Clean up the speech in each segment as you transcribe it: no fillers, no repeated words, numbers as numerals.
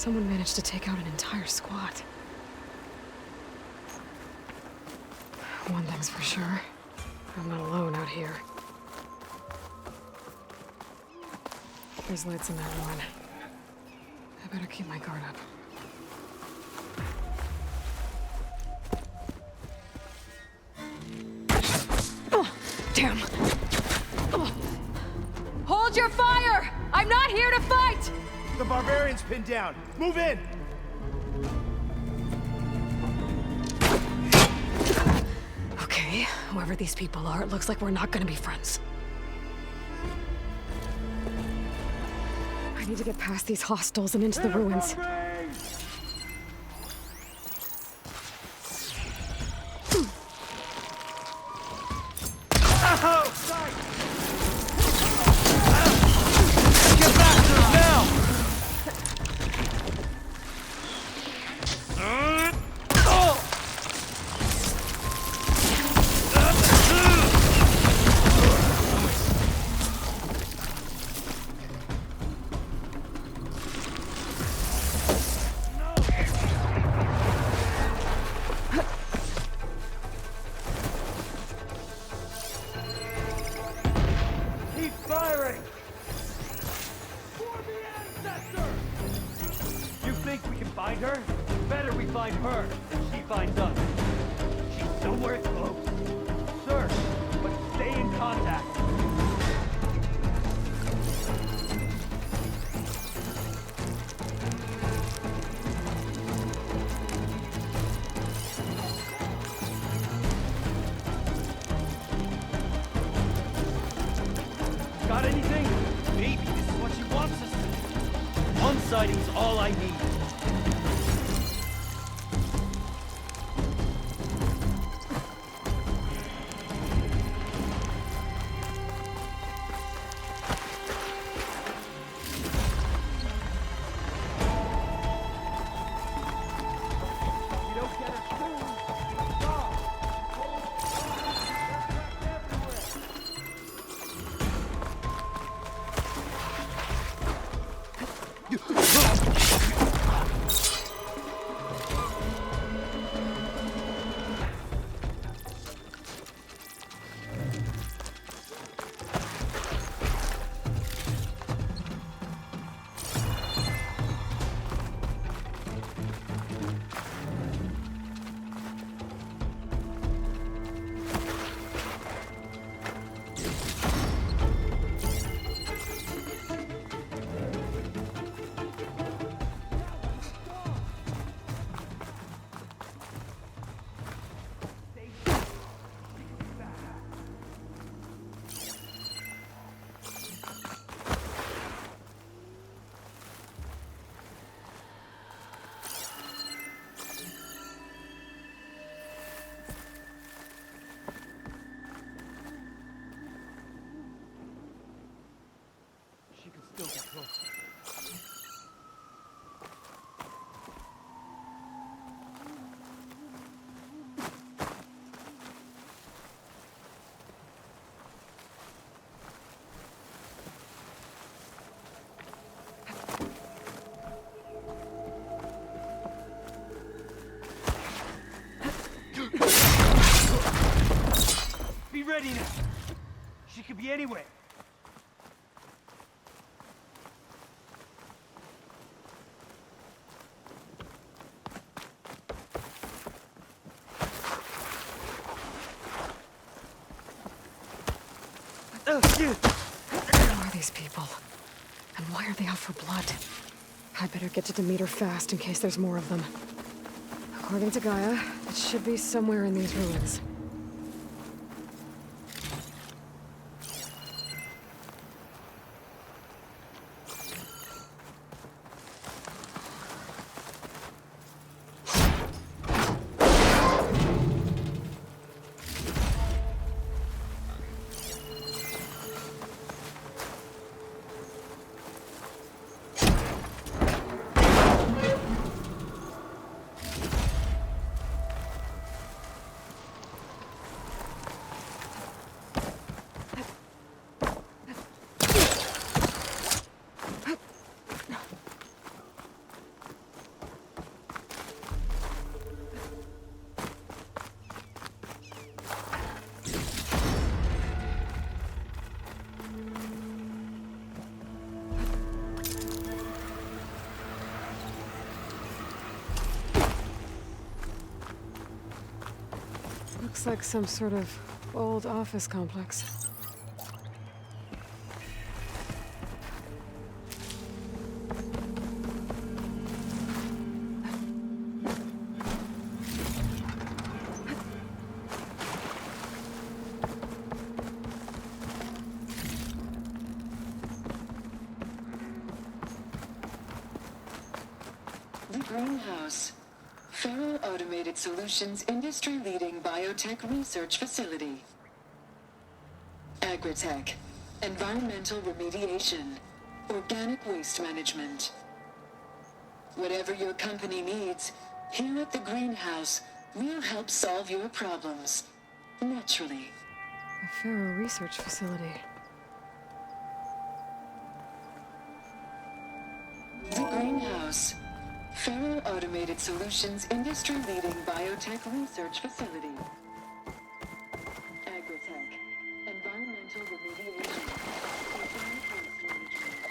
Someone managed to take out an entire squad. One thing's for sure. I'm not alone out here. There's lights in that one. I better keep my guard up. Oh, damn! Oh. Hold your fire! I'm not here to fight! The barbarian's pinned down. Move in! Okay, whoever these people are, it looks like we're not gonna be friends. I need to get past these hostiles and into the ruins. Get back to us now! Keep firing! For the ancestor! You think we can find her? Better we find her than she finds us. She's somewhere close. Search, but stay in contact. Got anything? Maybe this is what she wants us to do. One sighting's all I need. You don't get us soon. Stop. She could still be close. Be ready now. She could be anywhere. Who are these people? And why are they out for blood? I better get to Demeter fast in case there's more of them. According to Gaia, it should be somewhere in these ruins. Looks like some sort of old office complex. The Greenhouse. Feral Automated Solutions industry-leading biotech research facility. Agritech. Environmental remediation. Organic waste management. Whatever your company needs, here at the Greenhouse, we'll help solve your problems. Naturally. A Pharaoh research facility. The Greenhouse. Feral Automated Solutions industry-leading biotech research facility. Agritech. Environmental remediation. Organic waste management.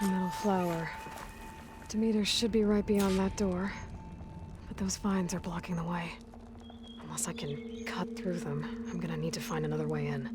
A metal flower. Demeter should be right beyond that door. But those vines are blocking the way. Unless I can cut through them, I'm gonna need to find another way in.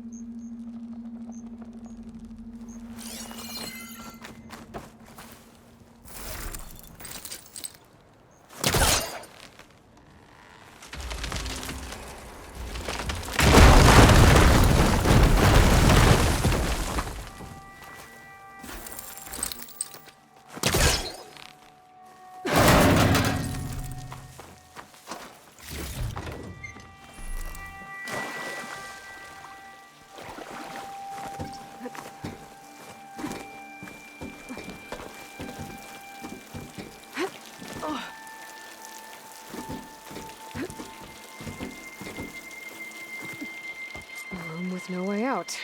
With no way out.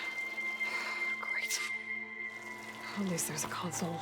Great. At least there's a console.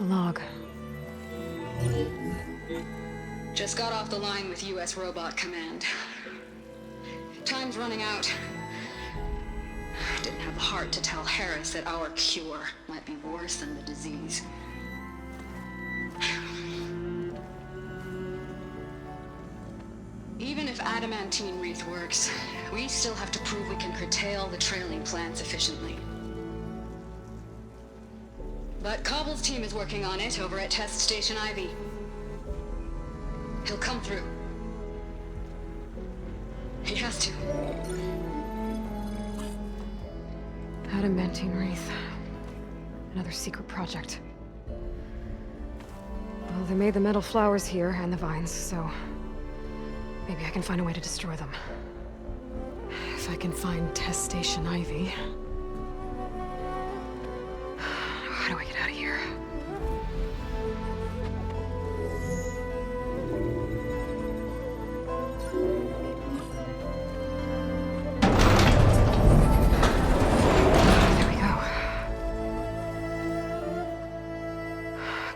A log. Just got off the line with US Robot Command. Time's running out. Didn't have the heart to tell Harris that our cure might be worse than the disease. Even if adamantine wreath works, we still have to prove we can curtail the trailing plants efficiently. But Cobble's team is working on it over at Test Station Ivy. He'll come through. He has to. Adamantine wreath. Another secret project. Well, they made the metal flowers here and the vines, so maybe I can find a way to destroy them. If I can find Test Station Ivy. How do I get out of here? There we go.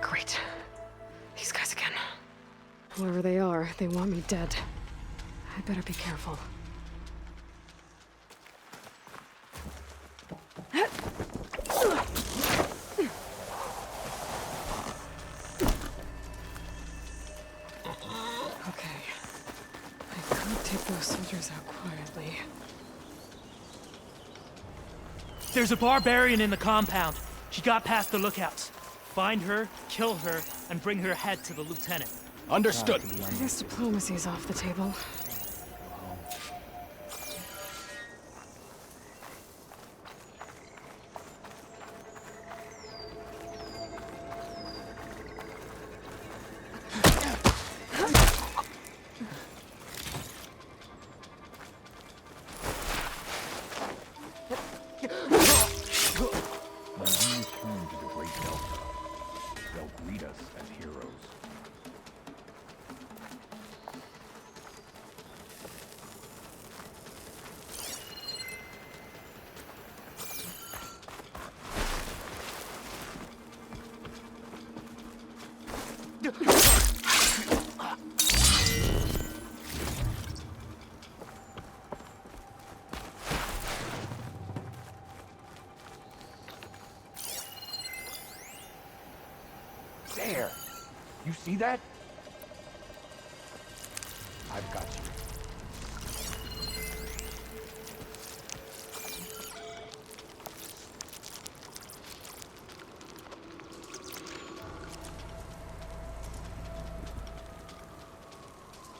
Great. These guys again. Whoever they are, they want me dead. I better be careful. Okay. I could take those soldiers out quietly. There's a barbarian in the compound. She got past the lookouts. Find her, kill her, and bring her head to the lieutenant. Understood. I guess diplomacy's off the table. When we return to the Great Delta, they'll greet us as heroes. There! You see that? I've got you.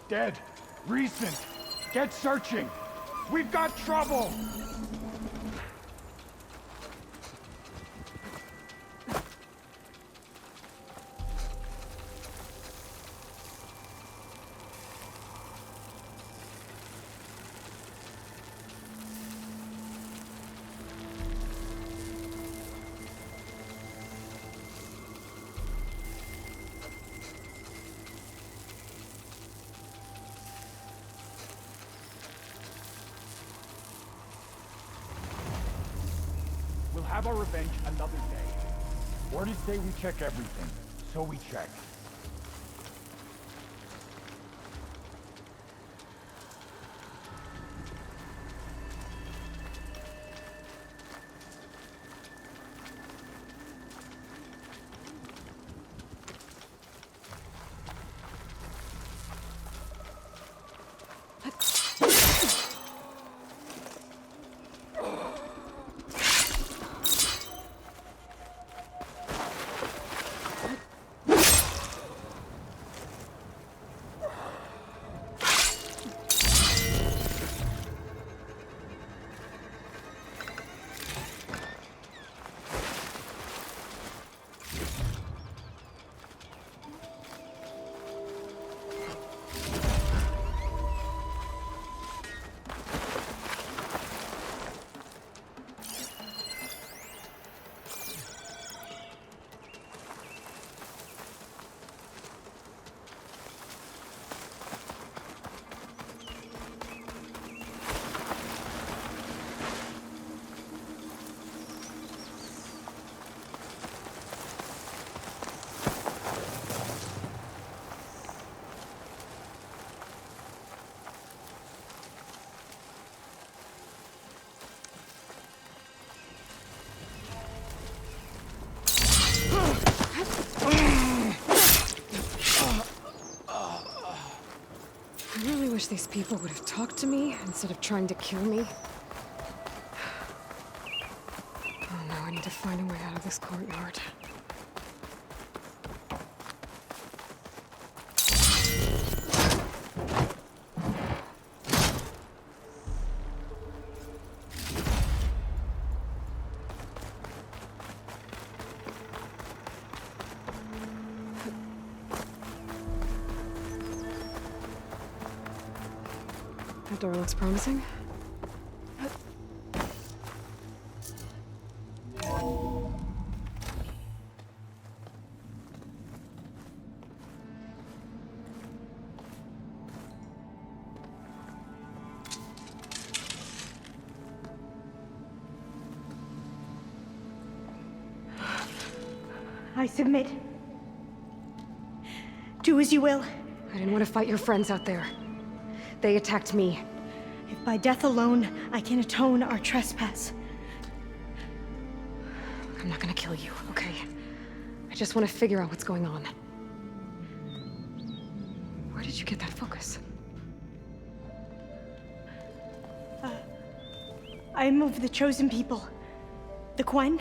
Dead. Recent. Get searching. We've got trouble. We'll have our revenge another day. Orders say we check everything, so we check. I really wish these people would have talked to me instead of trying to kill me. Oh no, I need to find a way out of this courtyard. That door looks promising. I submit. Do as you will. I didn't want to fight your friends out there. They attacked me. If by death alone I can atone our trespass. I'm not gonna kill you, okay? I just want to figure out what's going on. Where did you get that focus? I am of the chosen people. The Quen.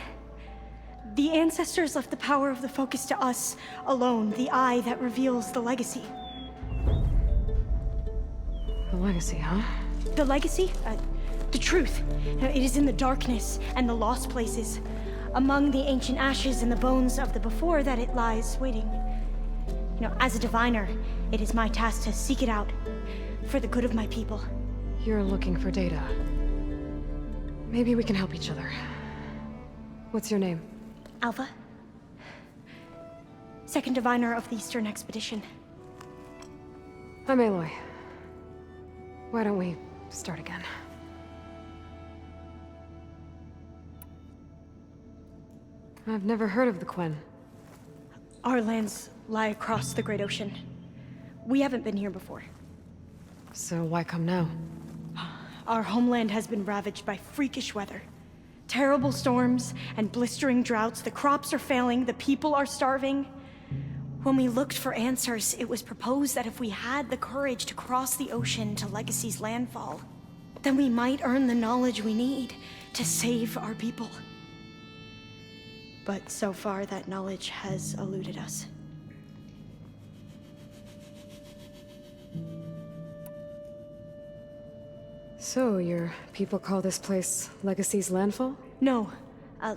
The ancestors left the power of the focus to us alone, the eye that reveals the legacy. The legacy, huh? The legacy? The truth. It is in the darkness and the lost places. Among the ancient ashes and the bones of the before that it lies waiting. As a diviner, it is my task to seek it out. For the good of my people. You're looking for data. Maybe we can help each other. What's your name? Alva. Second diviner of the Eastern Expedition. I'm Aloy. Why don't we start again? I've never heard of the Quen. Our lands lie across the Great Ocean. We haven't been here before. So why come now? Our homeland has been ravaged by freakish weather. Terrible storms and blistering droughts. The crops are failing, the people are starving. When we looked for answers, it was proposed that if we had the courage to cross the ocean to Legacy's landfall, then we might earn the knowledge we need to save our people. But so far, that knowledge has eluded us. So, your people call this place Legacy's landfall? No.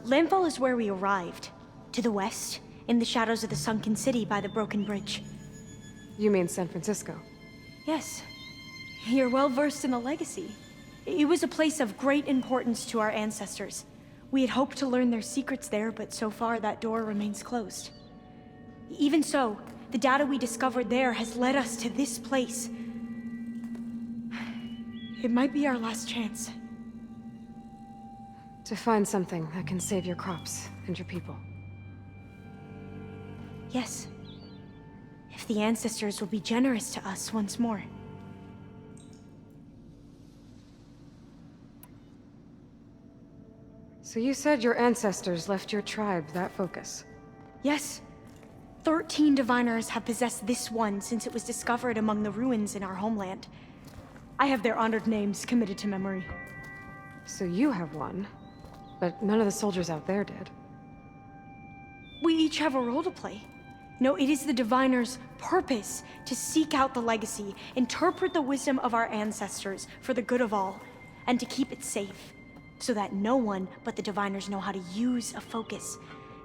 Landfall is where we arrived. To the west, in the shadows of the sunken city by the broken bridge. You mean San Francisco? Yes. You're well versed in the Legacy. It was a place of great importance to our ancestors. We had hoped to learn their secrets there, but so far that door remains closed. Even so, the data we discovered there has led us to this place. It might be our last chance. To find something that can save your crops and your people. Yes. If the ancestors will be generous to us once more. So you said your ancestors left your tribe that focus? Yes. 13 diviners have possessed this one since it was discovered among the ruins in our homeland. I have their honored names committed to memory. So you have one, but none of the soldiers out there did. We each have a role to play. No, it is the diviner's purpose to seek out the legacy, interpret the wisdom of our ancestors for the good of all, and to keep it safe, so that no one but the diviners know how to use a focus.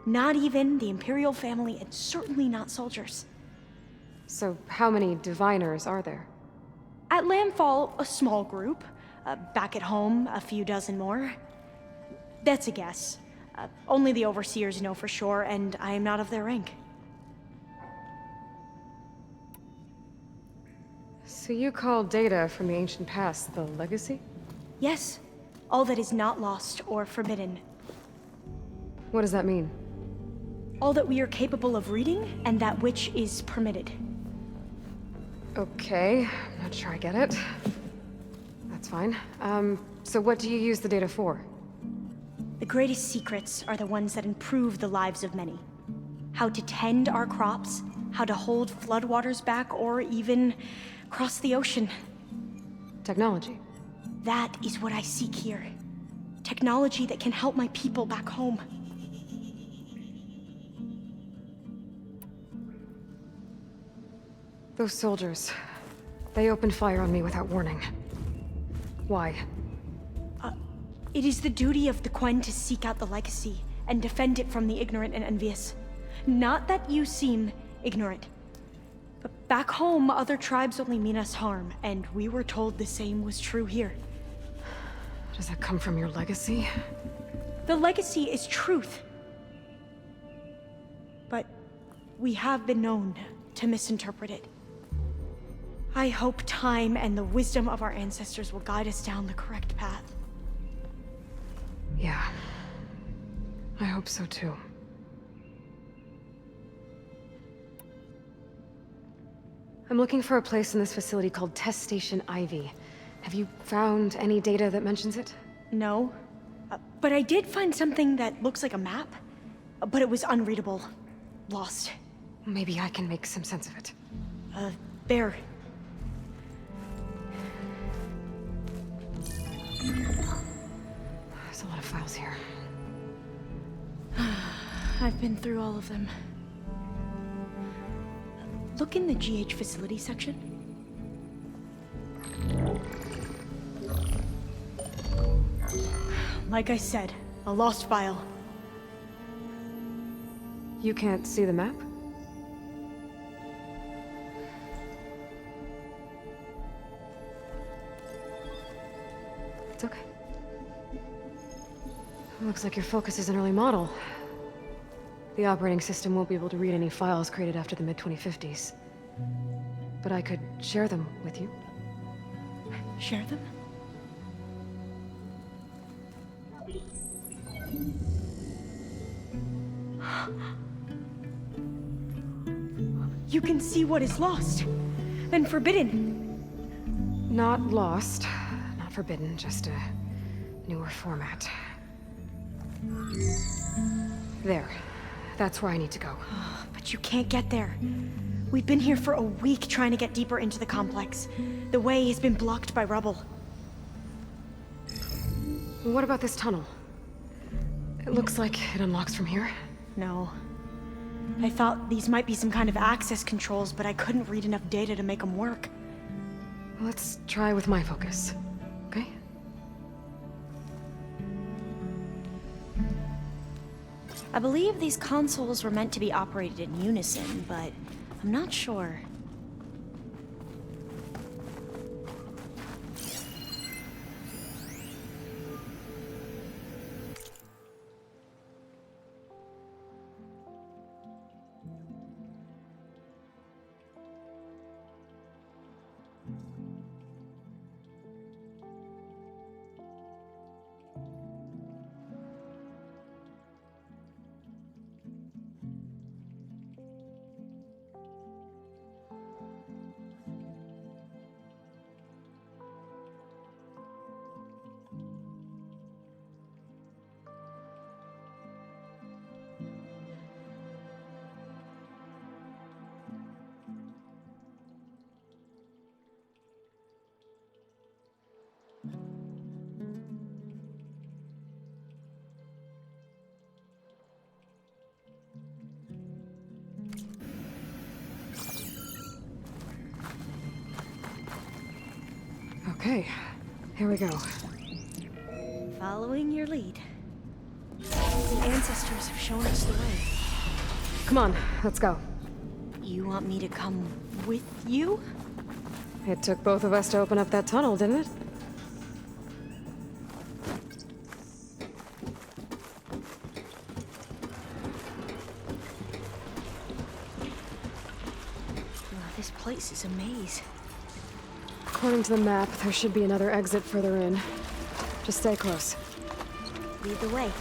Not even the Imperial family, and certainly not soldiers. So how many diviners are there? At landfall, a small group. Back at home, a few dozen more. That's a guess. Only the overseers know for sure, and I am not of their rank. So you call data from the ancient past the legacy? Yes. All that is not lost or forbidden. What does that mean? All that we are capable of reading, and that which is permitted. Okay, I'm not sure I get it. That's fine. So what do you use the data for? The greatest secrets are the ones that improve the lives of many. How to tend our crops, how to hold floodwaters back, or even cross the ocean. Technology. That is what I seek here. Technology that can help my people back home. Those soldiers, they opened fire on me without warning. Why? It is the duty of the Quen to seek out the legacy and defend it from the ignorant and envious. Not that you seem ignorant. But back home, other tribes only mean us harm, and we were told the same was true here. Does that come from your legacy? The legacy is truth. But we have been known to misinterpret it. I hope time and the wisdom of our ancestors will guide us down the correct path. Yeah. I hope so too. I'm looking for a place in this facility called Test Station Ivy. Have you found any data that mentions it? No. But I did find something that looks like a map. But it was unreadable. Lost. Maybe I can make some sense of it. There. There's a lot of files here. I've been through all of them. Look in the GH facility section. Like I said, a lost file. You can't see the map? It's okay. Looks like your focus is an early model. The operating system won't be able to read any files created after the mid-2050s. But I could share them with you. Share them? You can see what is lost and forbidden. Not lost, not forbidden, just a newer format. There. That's where I need to go. But you can't get there. We've been here for a week trying to get deeper into the complex. The way has been blocked by rubble. What about this tunnel? It looks like it unlocks from here. No. I thought these might be some kind of access controls, but I couldn't read enough data to make them work. Let's try with my focus, okay? I believe these consoles were meant to be operated in unison, but I'm not sure. Okay, here we go. Following your lead. The ancestors have shown us the way. Come on, let's go. You want me to come with you? It took both of us to open up that tunnel, didn't it? This place is a maze. According to the map, there should be another exit further in. Just stay close. Lead the way.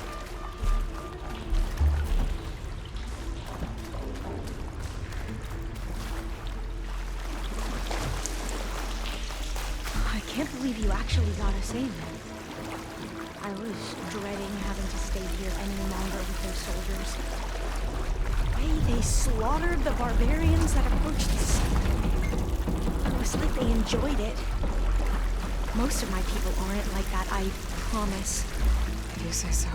I can't believe you actually got us in. I was dreading having to stay here any longer with those soldiers. The way they slaughtered the barbarians that approached the city. It was like they enjoyed it. Most of my people aren't like that, I promise. If you say so.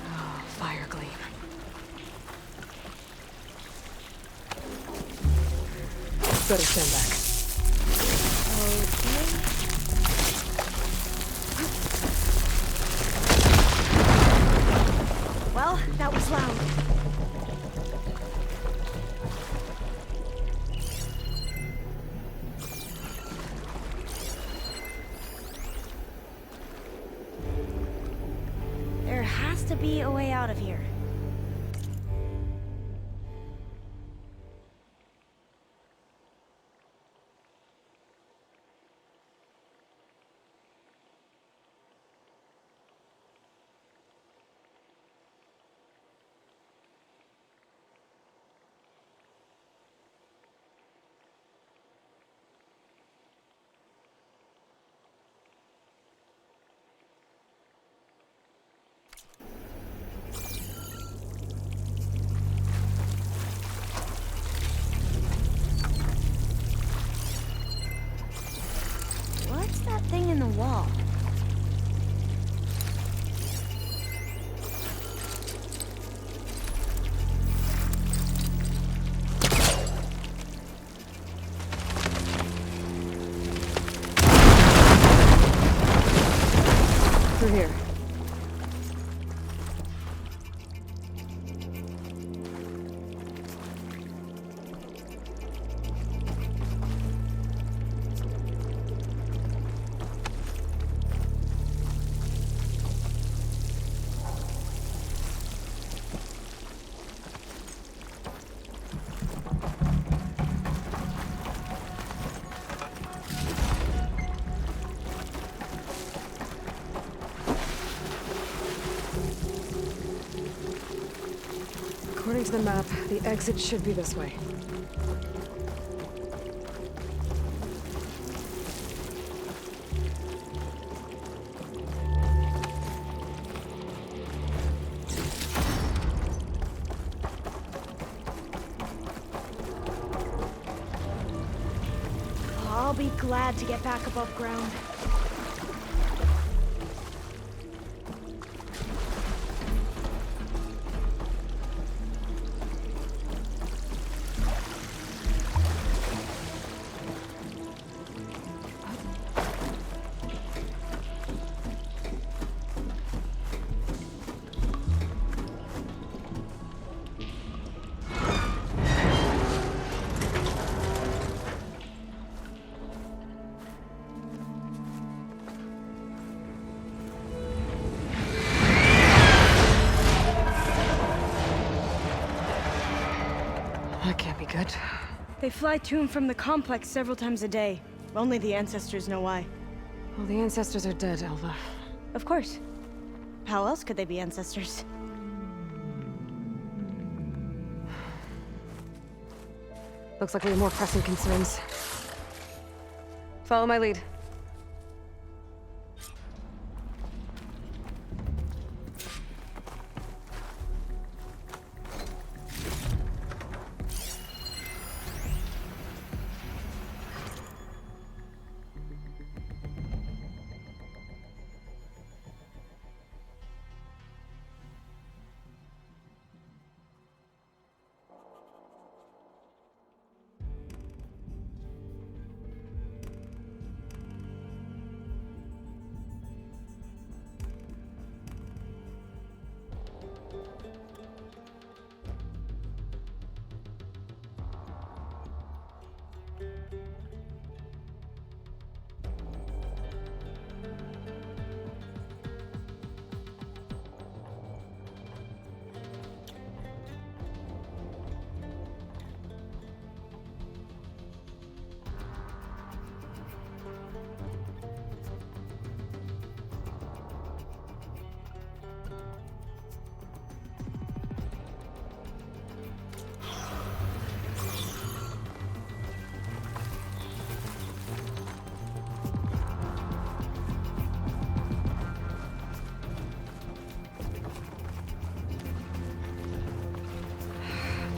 Oh, fire gleam. Better stand back. Okay. Well, that was loud. There has to be a way out of here. that thing in the wall? Through here. According to the map, the exit should be this way. I'll be glad to get back above ground. That can't be good. They fly to and from the complex several times a day. Only the ancestors know why. Well, the ancestors are dead, Alva. Of course. How else could they be ancestors? Looks like we have more pressing concerns. Follow my lead.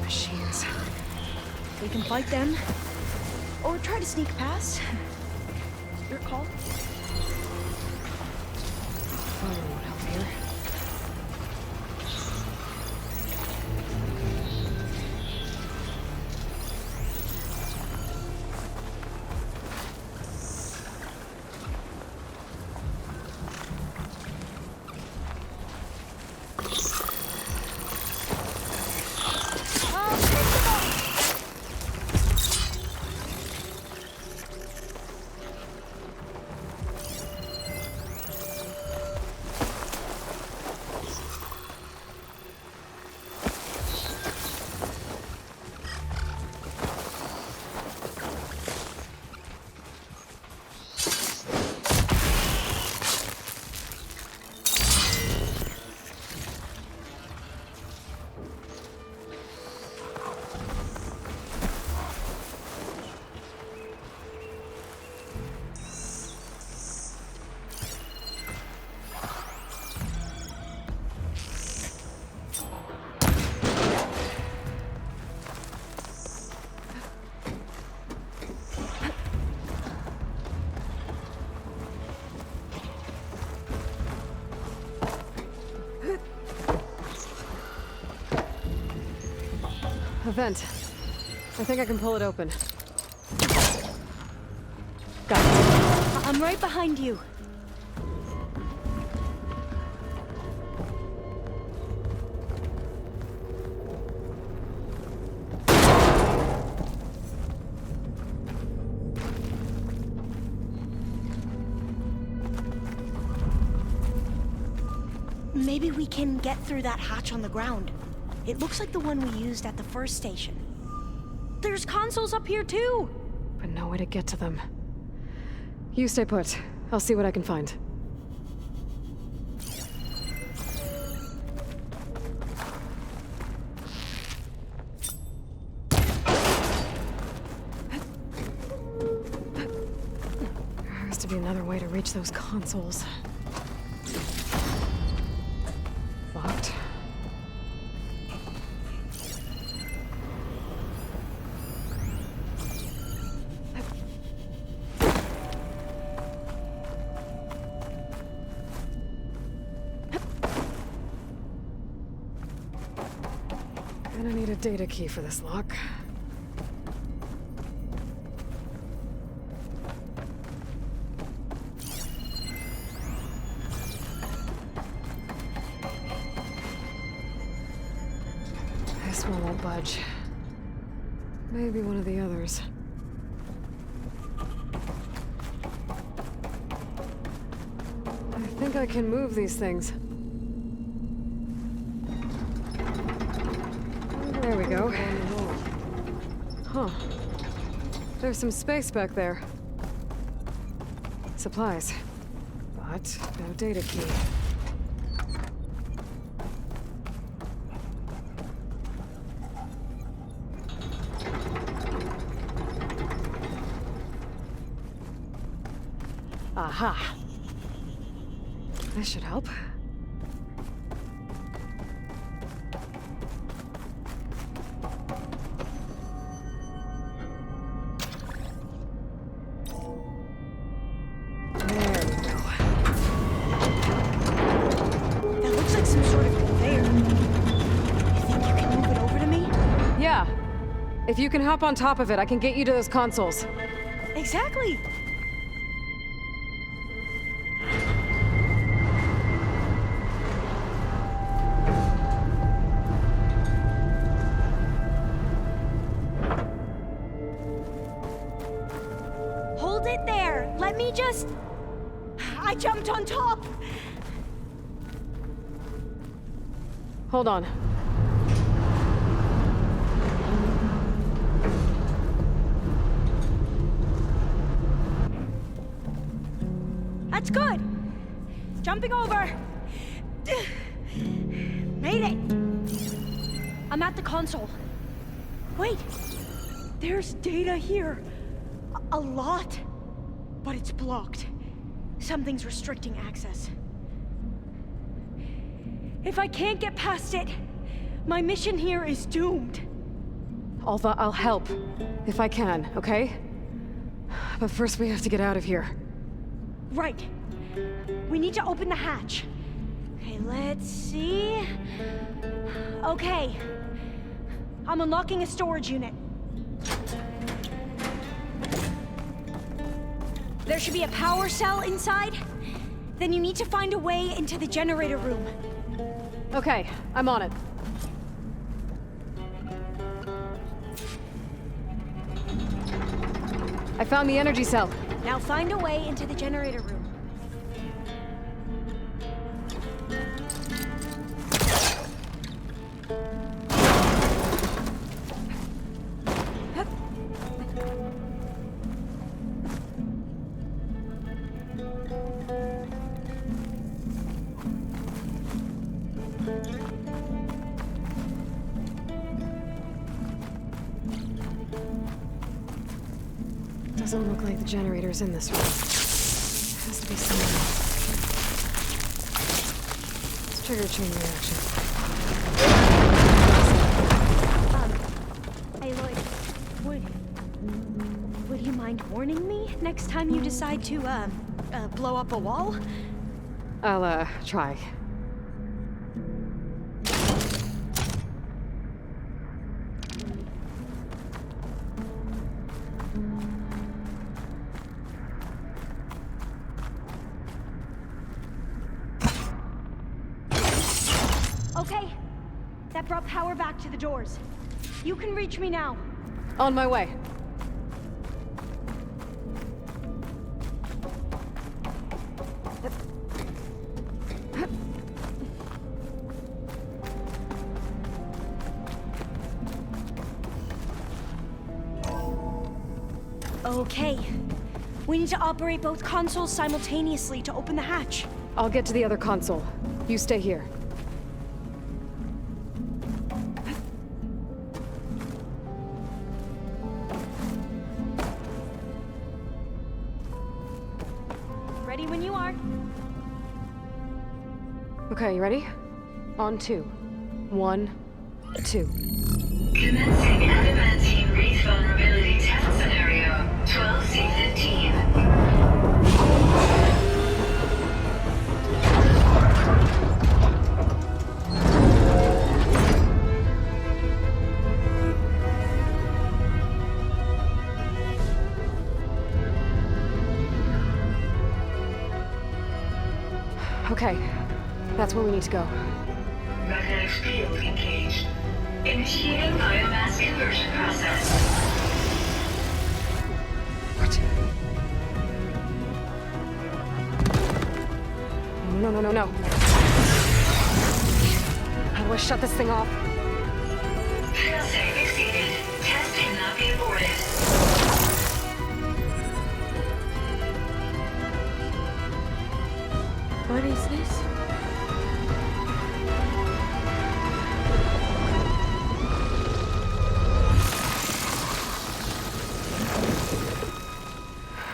Machines. We can fight them, or try to sneak past. Your call. Fire won't help here. a vent. I think I can pull it open. Got it. I'm right behind you. Maybe we can get through that hatch on the ground. It looks like the one we used at the first station. There's consoles up here too! But no way to get to them. You stay put. I'll see what I can find. There has to be another way to reach those consoles. Locked. Gonna need a data key for this lock. This one won't budge. Maybe one of the others. I think I can move these things. There we go. Huh. There's some space back there. Supplies. But no data key. Aha. This should help. If you can hop on top of it, I can get you to those consoles. Exactly! Hold it there! Let me just... I jumped on top! Hold on. That's good! Jumping over! Made it! I'm at the console. Wait! There's data here. A lot. But it's blocked. Something's restricting access. If I can't get past it, my mission here is doomed. Alva, I'll help. If I can, okay? But first we have to get out of here. Right. We need to open the hatch. Okay, let's see... Okay. I'm unlocking a storage unit. There should be a power cell inside. Then you need to find a way into the generator room. Okay, I'm on it. I found the energy cell. Now find a way into the generator room. Doesn't look like the generator's in this room. Has to be somewhere else. Let's trigger chain reaction. Aloy, would you mind warning me next time you decide to, blow up a wall? I'll, try. Okay. That brought power back to the doors. You can reach me now. On my way. Okay. We need to operate both consoles simultaneously to open the hatch. I'll get to the other console. You stay here. Ready when you are. Okay, you ready? On 2. 1, 2. Commencing adamantine wreath vulnerability test scenario 12C15. Okay, that's where we need to go. Magnetic field engaged. Initiating biomass conversion process. What? No. How do I shut this thing off? Failsafe exceeded. Test cannot be aborted. What is this?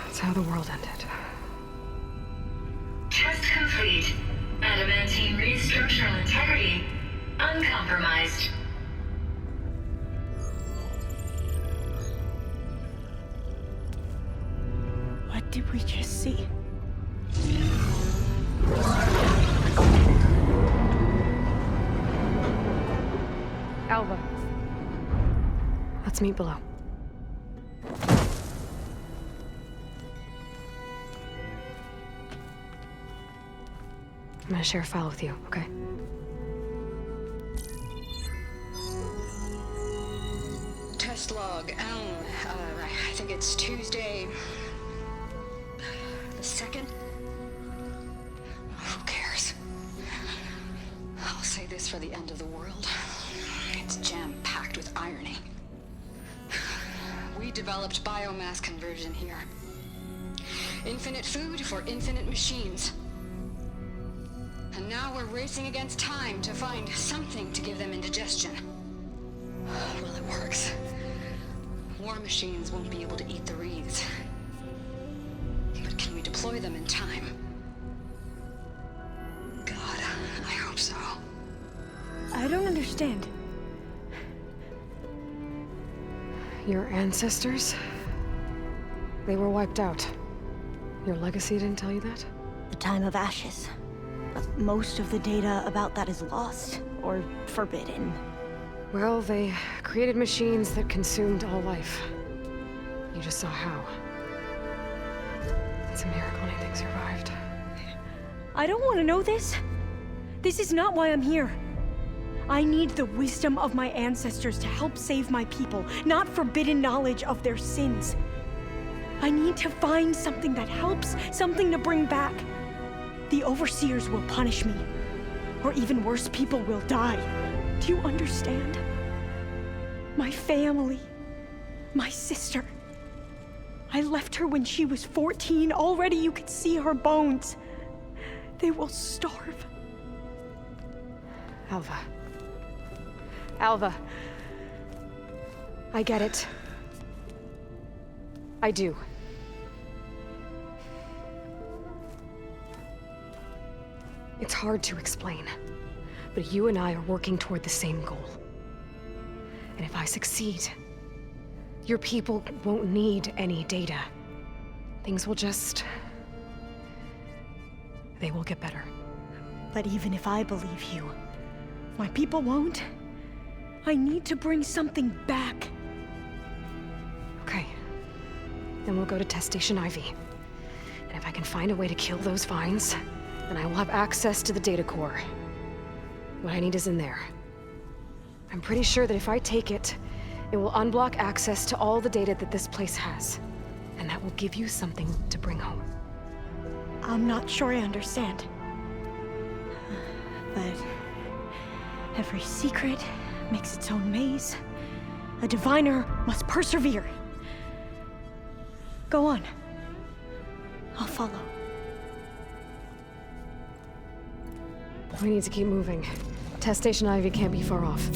That's how the world ended. Test complete. Adamantine wreath structural integrity uncompromised. What did we just see? Alva. Let's meet below. I'm gonna share a file with you, okay? Test log, I think it's Tuesday the 2nd? Who cares? I'll say this for the end of the world. It's jam-packed with irony. We developed biomass conversion here. Infinite food for infinite machines. And now we're racing against time to find something to give them indigestion. Well, it works. War machines won't be able to eat the wreaths. But can we deploy them in time? God, I hope so. I don't understand. Your ancestors? They were wiped out. Your legacy didn't tell you that? The time of ashes. But most of the data about that is lost or forbidden. Well, they created machines that consumed all life. You just saw how. It's a miracle anything survived. I don't want to know this. This is not why I'm here. I need the wisdom of my ancestors to help save my people, not forbidden knowledge of their sins. I need to find something that helps, something to bring back. The overseers will punish me. Or even worse, people will die. Do you understand? My family. My sister. I left her when she was 14. Already you could see her bones. They will starve. Alva. Alva. I get it. I do. It's hard to explain, but you and I are working toward the same goal. And if I succeed, your people won't need any data. Things will just... they will get better. But even if I believe you, my people won't. I need to bring something back. Okay. Then we'll go to Test Station Ivy. And if I can find a way to kill those vines, then I will have access to the data core. What I need is in there. I'm pretty sure that if I take it, it will unblock access to all the data that this place has. And that will give you something to bring home. I'm not sure I understand. But every secret makes its own maze. A diviner must persevere. Go on. I'll follow. We need to keep moving. Test Station Ivy can't be far off.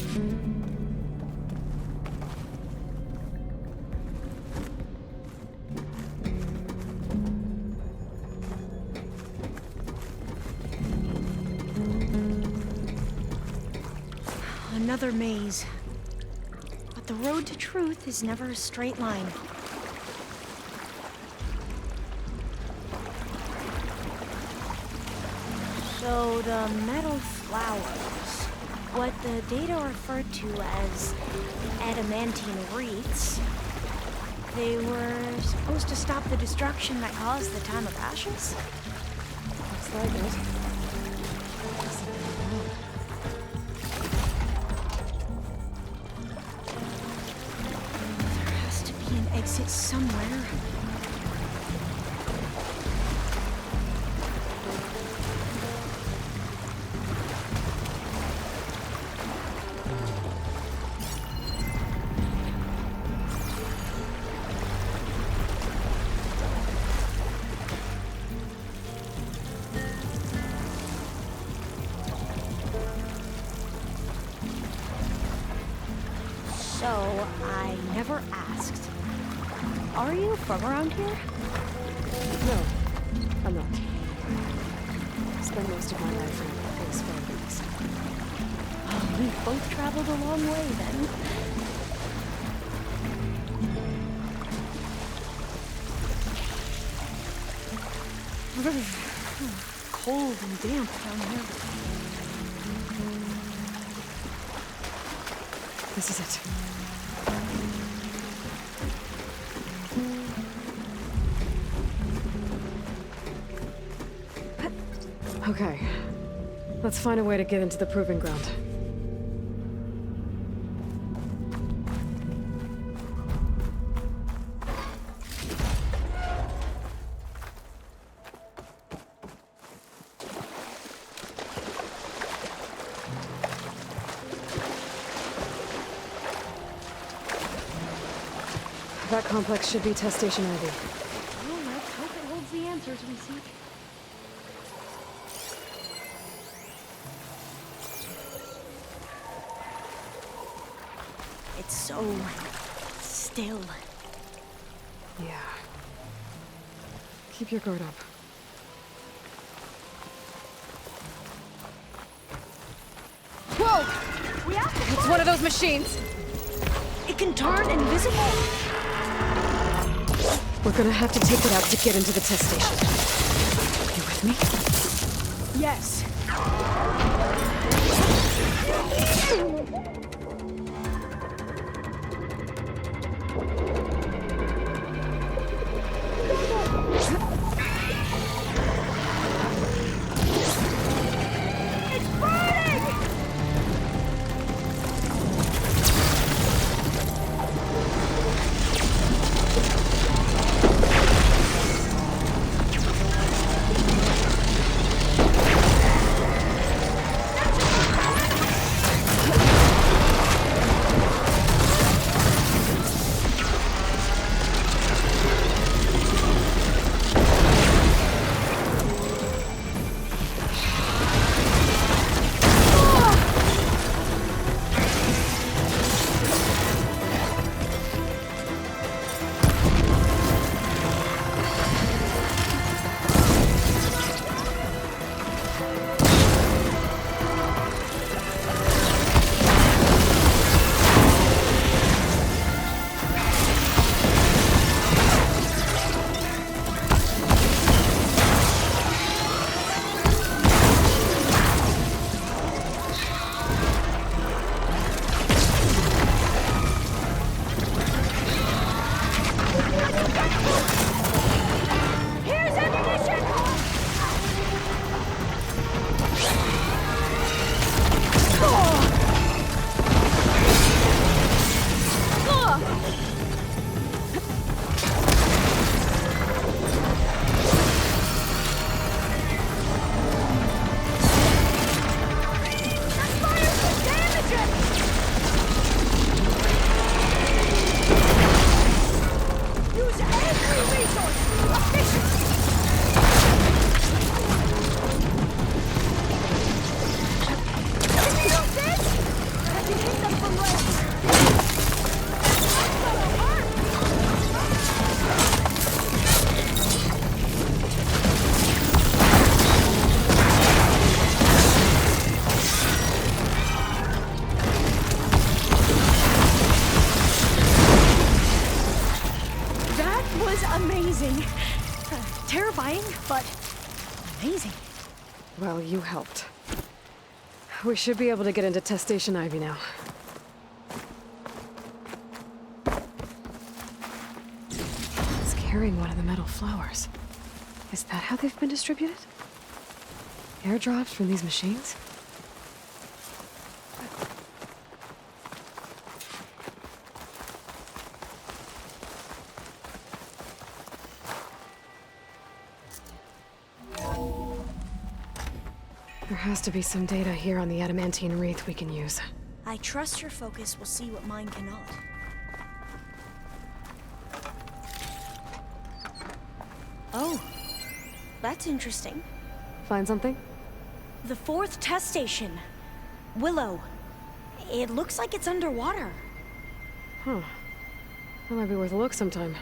Another maze. But the road to truth is never a straight line. So the metal flowers, what the data referred to as adamantine wreaths, they were supposed to stop the destruction that caused the Time of Ashes? Looks like it. There has to be an exit somewhere. So, I never asked. Are you from around here? No, I'm not. Spent most of my life in this far east. Oh, we've both traveled a long way then. Cold and damp down here. This is it. Okay. Let's find a way to get into the proving ground. That complex should be Test Station Ivy. Well, let's hope it holds the answers we seek. It's so still. Yeah. Keep your guard up. Whoa! We have to It's one of those machines! It can turn invisible? We're gonna have to take it out to get into the test station. You with me? Yes. Terrifying, but amazing. Well, you helped. We should be able to get into Test Station Ivy now. It's carrying one of the metal flowers. Is that how they've been distributed? Airdrops from these machines? There has to be some data here on the adamantine wreath we can use. I trust your focus will see what mine cannot. Oh, that's interesting. Find something? The 4th test station. Willow. It looks like it's underwater. Huh. That might be worth a look sometime.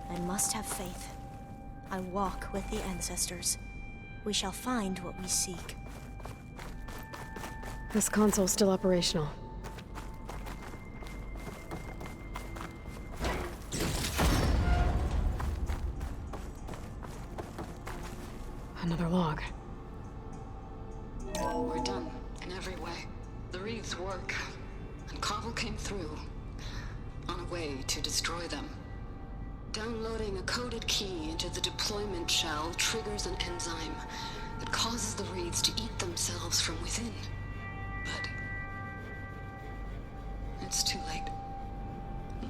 I must have faith. I walk with the ancestors. We shall find what we seek. This console's still operational. Another log. We're done, in every way. The wreaths work, and Cobble came through, on a way to destroy them. Downloading a coded key into the deployment shell triggers an enzyme that causes the wreaths to eat themselves from within. But it's too late.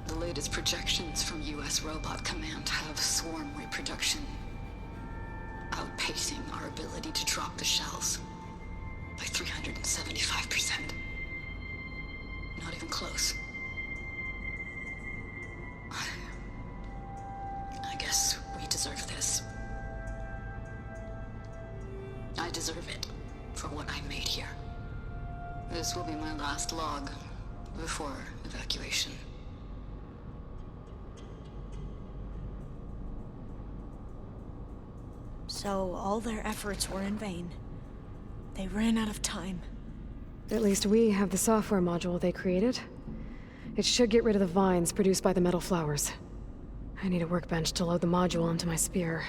The latest projections from US Robot Command have swarm reproduction outpacing our ability to drop the shells by 375%. Not even close. I guess we deserve this. I deserve it for what I made here. This will be my last log before evacuation. So all their efforts were in vain. They ran out of time. At least we have the software module they created. It should get rid of the vines produced by the metal flowers. I need a workbench to load the module onto my spear.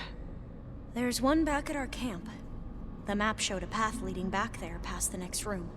There's one back at our camp. The map showed a path leading back there past the next room.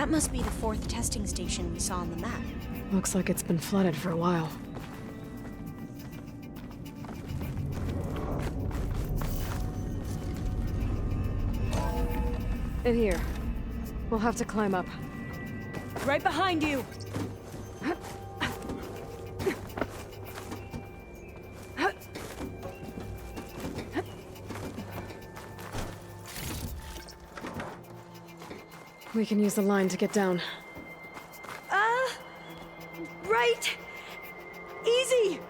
That must be the 4th testing station we saw on the map. Looks like it's been flooded for a while. In here. We'll have to climb up. Right behind you! We can use the line to get down. Right! Easy!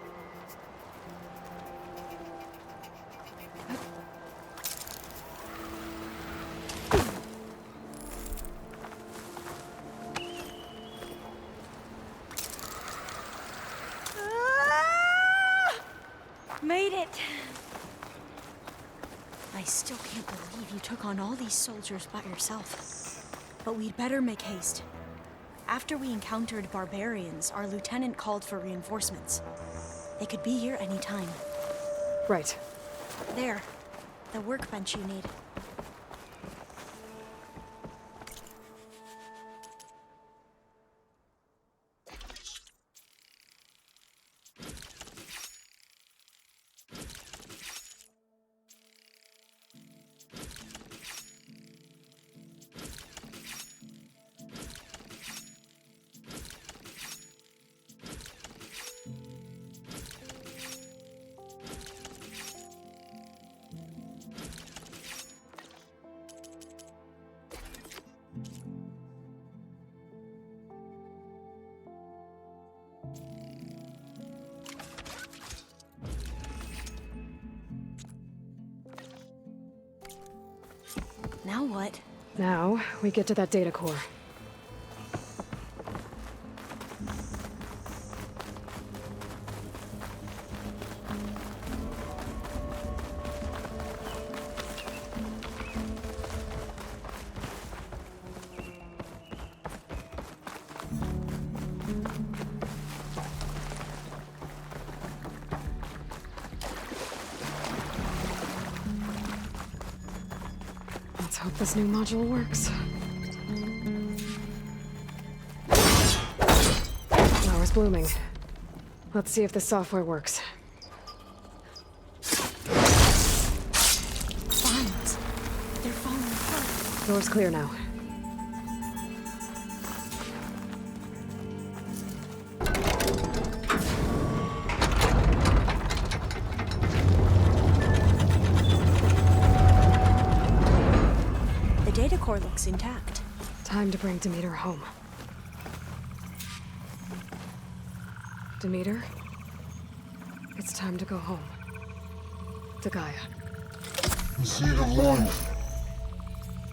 Made it! I still can't believe you took on all these soldiers by yourself. But we'd better make haste. After we encountered barbarians, our lieutenant called for reinforcements. They could be here any time. Right. There. The workbench you need. Now what? Now, we get to that data core. Let's hope this new module works. Flower's blooming. Let's see if the software works. Vines. They're falling apart. Door's clear now. The data core looks intact. Time to bring Demeter home. Demeter, it's time to go home. To Gaia. The seed of life.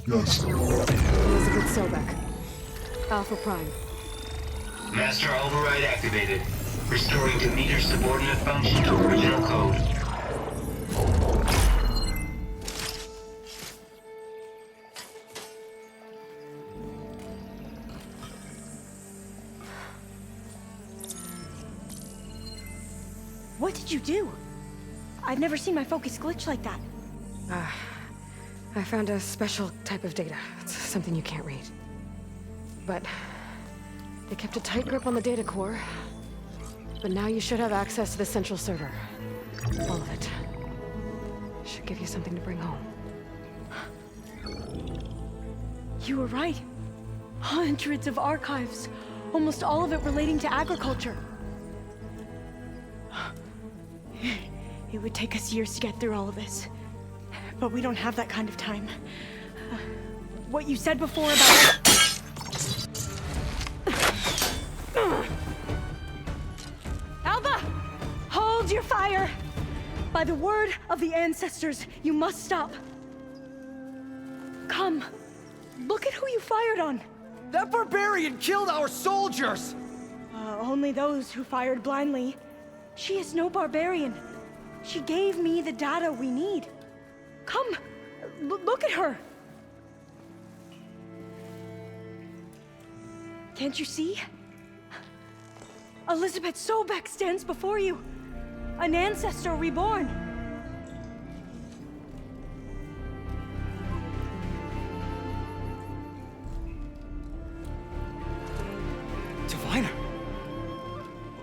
Yes. Elizabeth Sobek. Alpha Prime. Master override activated. Restoring Demeter's subordinate function to original code. What did you do? I've never seen my focus glitch like that. I found a special type of data. It's something you can't read. But they kept a tight grip on the data core. But now you should have access to the central server. All of it. Should give you something to bring home. You were right. Hundreds of archives. Almost all of it relating to agriculture. It would take us years to get through all of this. But we don't have that kind of time. What you said before about... Alba! Hold your fire! By the word of the ancestors, you must stop. Come. Look at who you fired on. That barbarian killed our soldiers! Only those who fired blindly. She is no barbarian. She gave me the data we need. Come, look at her. Can't you see? Elizabeth Sobek stands before you. An ancestor reborn.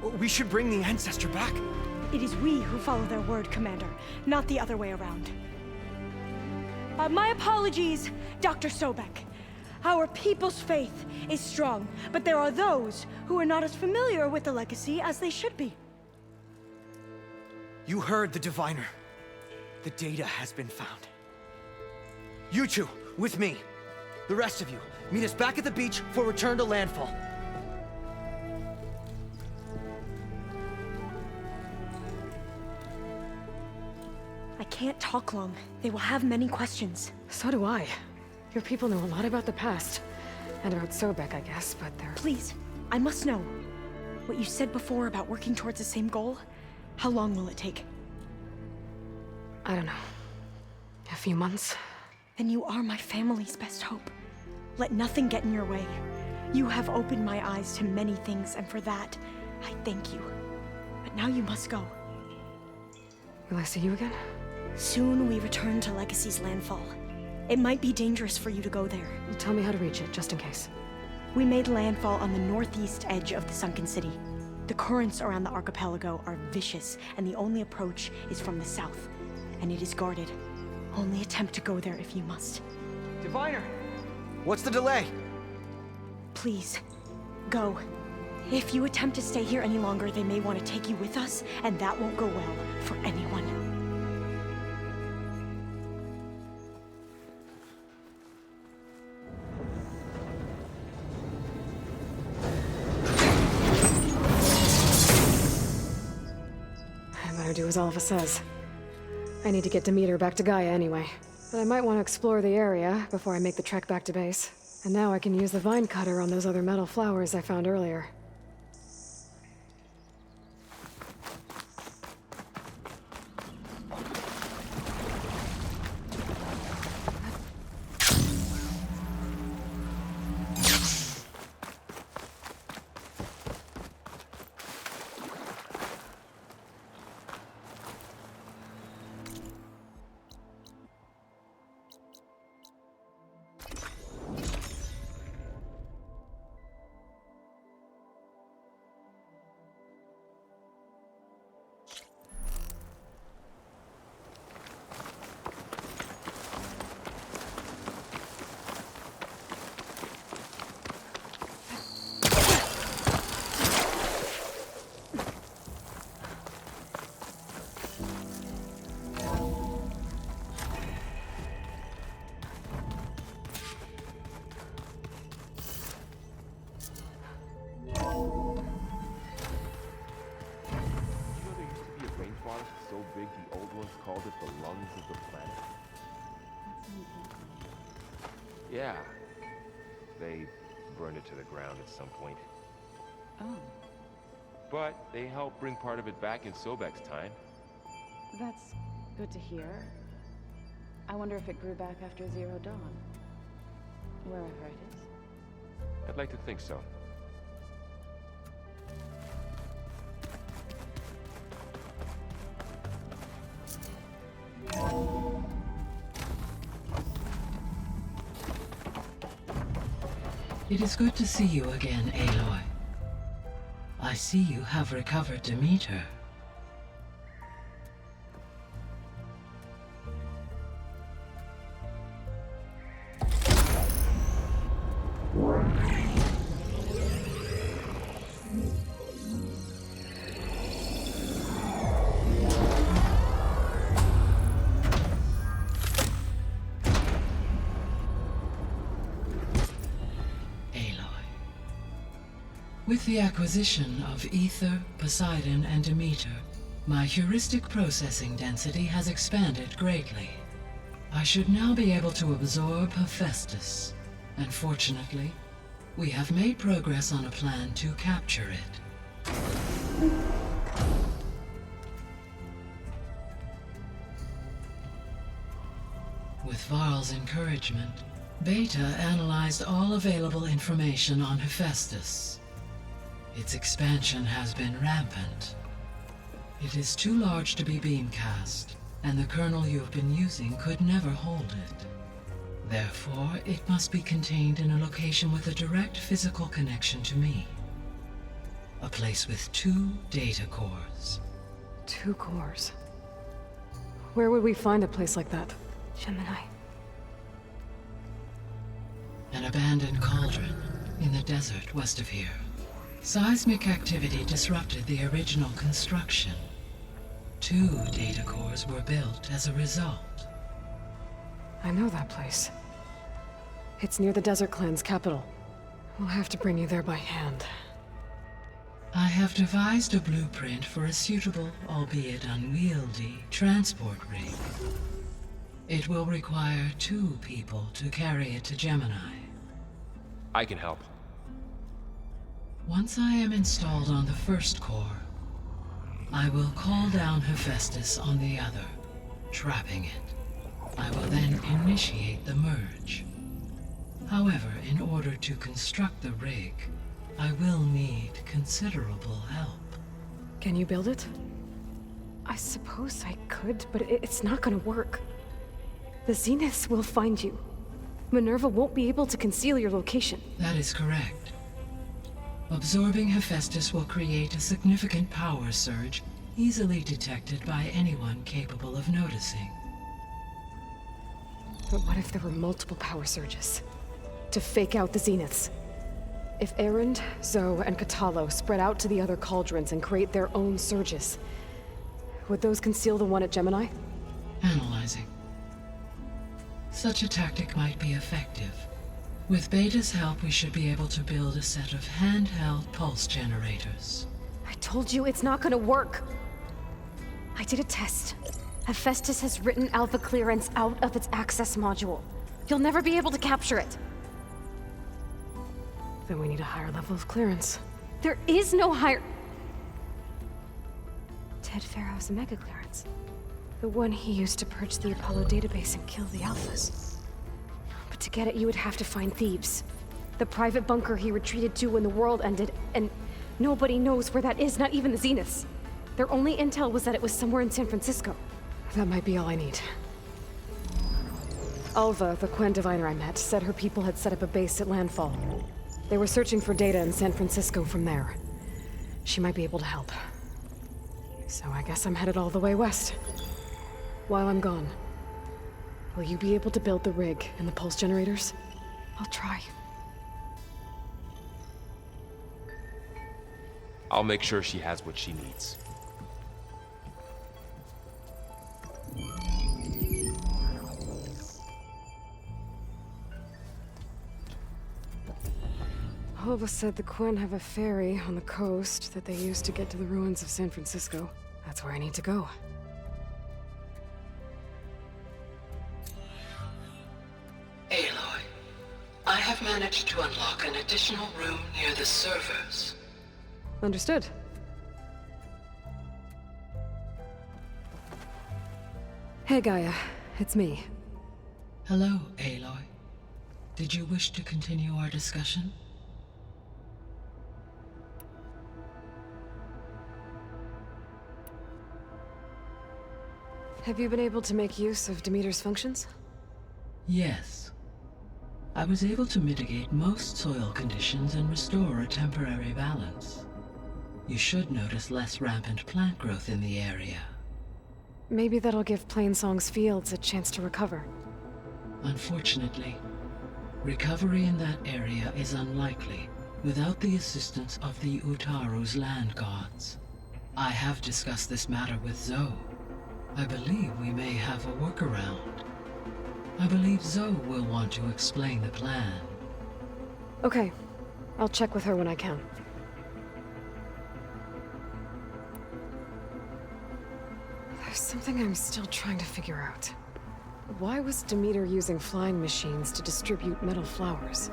We should bring the Ancestor back. It is we who follow their word, Commander, not the other way around. My apologies, Dr. Sobek. Our people's faith is strong, but there are those who are not as familiar with the legacy as they should be. You heard the Diviner. The data has been found. You two, with me. The rest of you, meet us back at the beach for return to landfall. I can't talk long. They will have many questions. So do I. Your people know a lot about the past. And about Sobek, I guess, but they're... Please, I must know. What you said before about working towards the same goal, how long will it take? I don't know. A few months? Then you are my family's best hope. Let nothing get in your way. You have opened my eyes to many things, and for that, I thank you. But now you must go. Will I see you again? Soon we return to Legacy's landfall. It might be dangerous for you to go there. Tell me how to reach it, just in case. We made landfall on the northeast edge of the sunken city. The currents around the archipelago are vicious, and the only approach is from the south. And it is guarded. Only attempt to go there if you must. Diviner! What's the delay? Please, go. If you attempt to stay here any longer, they may want to take you with us, and that won't go well for anyone. I better do as Alpha says. I need to get Demeter back to Gaia anyway. But I might want to explore the area before I make the trek back to base. And now I can use the vine cutter on those other metal flowers I found earlier. Yeah. They burned it to the ground at some point. Oh. But they helped bring part of it back in Sobek's time. That's good to hear. I wonder if it grew back after Zero Dawn. Wherever it is. I'd like to think so. It is good to see you again, Aloy. I see you have recovered Demeter. With the acquisition of Ether, Poseidon, and Demeter, my heuristic processing density has expanded greatly. I should now be able to absorb Hephaestus, and fortunately, we have made progress on a plan to capture it. With Varl's encouragement, Beta analyzed all available information on Hephaestus. Its expansion has been rampant. It is too large to be beamcast, and the kernel you have been using could never hold it. Therefore, it must be contained in a location with a direct physical connection to me. A place with 2 data cores. 2 cores. Where would we find a place like that? Gemini. An abandoned cauldron in the desert west of here. Seismic activity disrupted the original construction. 2 data cores were built as a result. I know that place. It's near the Desert Clan's capital. We'll have to bring you there by hand. I have devised a blueprint for a suitable, albeit unwieldy, transport rig. It will require 2 people to carry it to Gemini. I can help. Once I am installed on the first core, I will call down Hephaestus on the other, trapping it. I will then initiate the merge. However, in order to construct the rig, I will need considerable help. Can you build it? I suppose I could, but it's not gonna work. The Zeniths will find you. Minerva won't be able to conceal your location. That is correct. Absorbing Hephaestus will create a significant power surge, easily detected by anyone capable of noticing. But what if there were multiple power surges? To fake out the Zeniths? If Erend, Zoe, and Katalo spread out to the other cauldrons and create their own surges, would those conceal the one at Gemini? Analyzing. Such a tactic might be effective. With Beta's help, we should be able to build a set of handheld pulse generators. I told you it's not gonna work. I did a test. Hephaestus has written Alpha clearance out of its access module. You'll never be able to capture it. Then we need a higher level of clearance. There is no higher... Ted Pharaoh's mega clearance. The one he used to purge the Apollo database and kill the Alphas. But to get it, you would have to find Thebes. The private bunker he retreated to when the world ended, and nobody knows where that is, not even the Zeniths. Their only intel was that it was somewhere in San Francisco. That might be all I need. Alva, the Quen diviner I met, said her people had set up a base at landfall. They were searching for data in San Francisco from there. She might be able to help. So I guess I'm headed all the way west. While I'm gone, will you be able to build the rig and the pulse generators? I'll try. I'll make sure she has what she needs. Alva said the Quen have a ferry on the coast that they use to get to the ruins of San Francisco. That's where I need to go. Aloy, I have managed to unlock an additional room near the servers. Understood. Hey, Gaia. It's me. Hello, Aloy. Did you wish to continue our discussion? Have you been able to make use of Demeter's functions? Yes. I was able to mitigate most soil conditions and restore a temporary balance. You should notice less rampant plant growth in the area. Maybe that'll give Plainsong's fields a chance to recover. Unfortunately, recovery in that area is unlikely without the assistance of the Utaru's land gods. I have discussed this matter with Zoe. I believe we may have a workaround. I believe Zoe will want to explain the plan. Okay. I'll check with her when I can. There's something I'm still trying to figure out. Why was Demeter using flying machines to distribute metal flowers?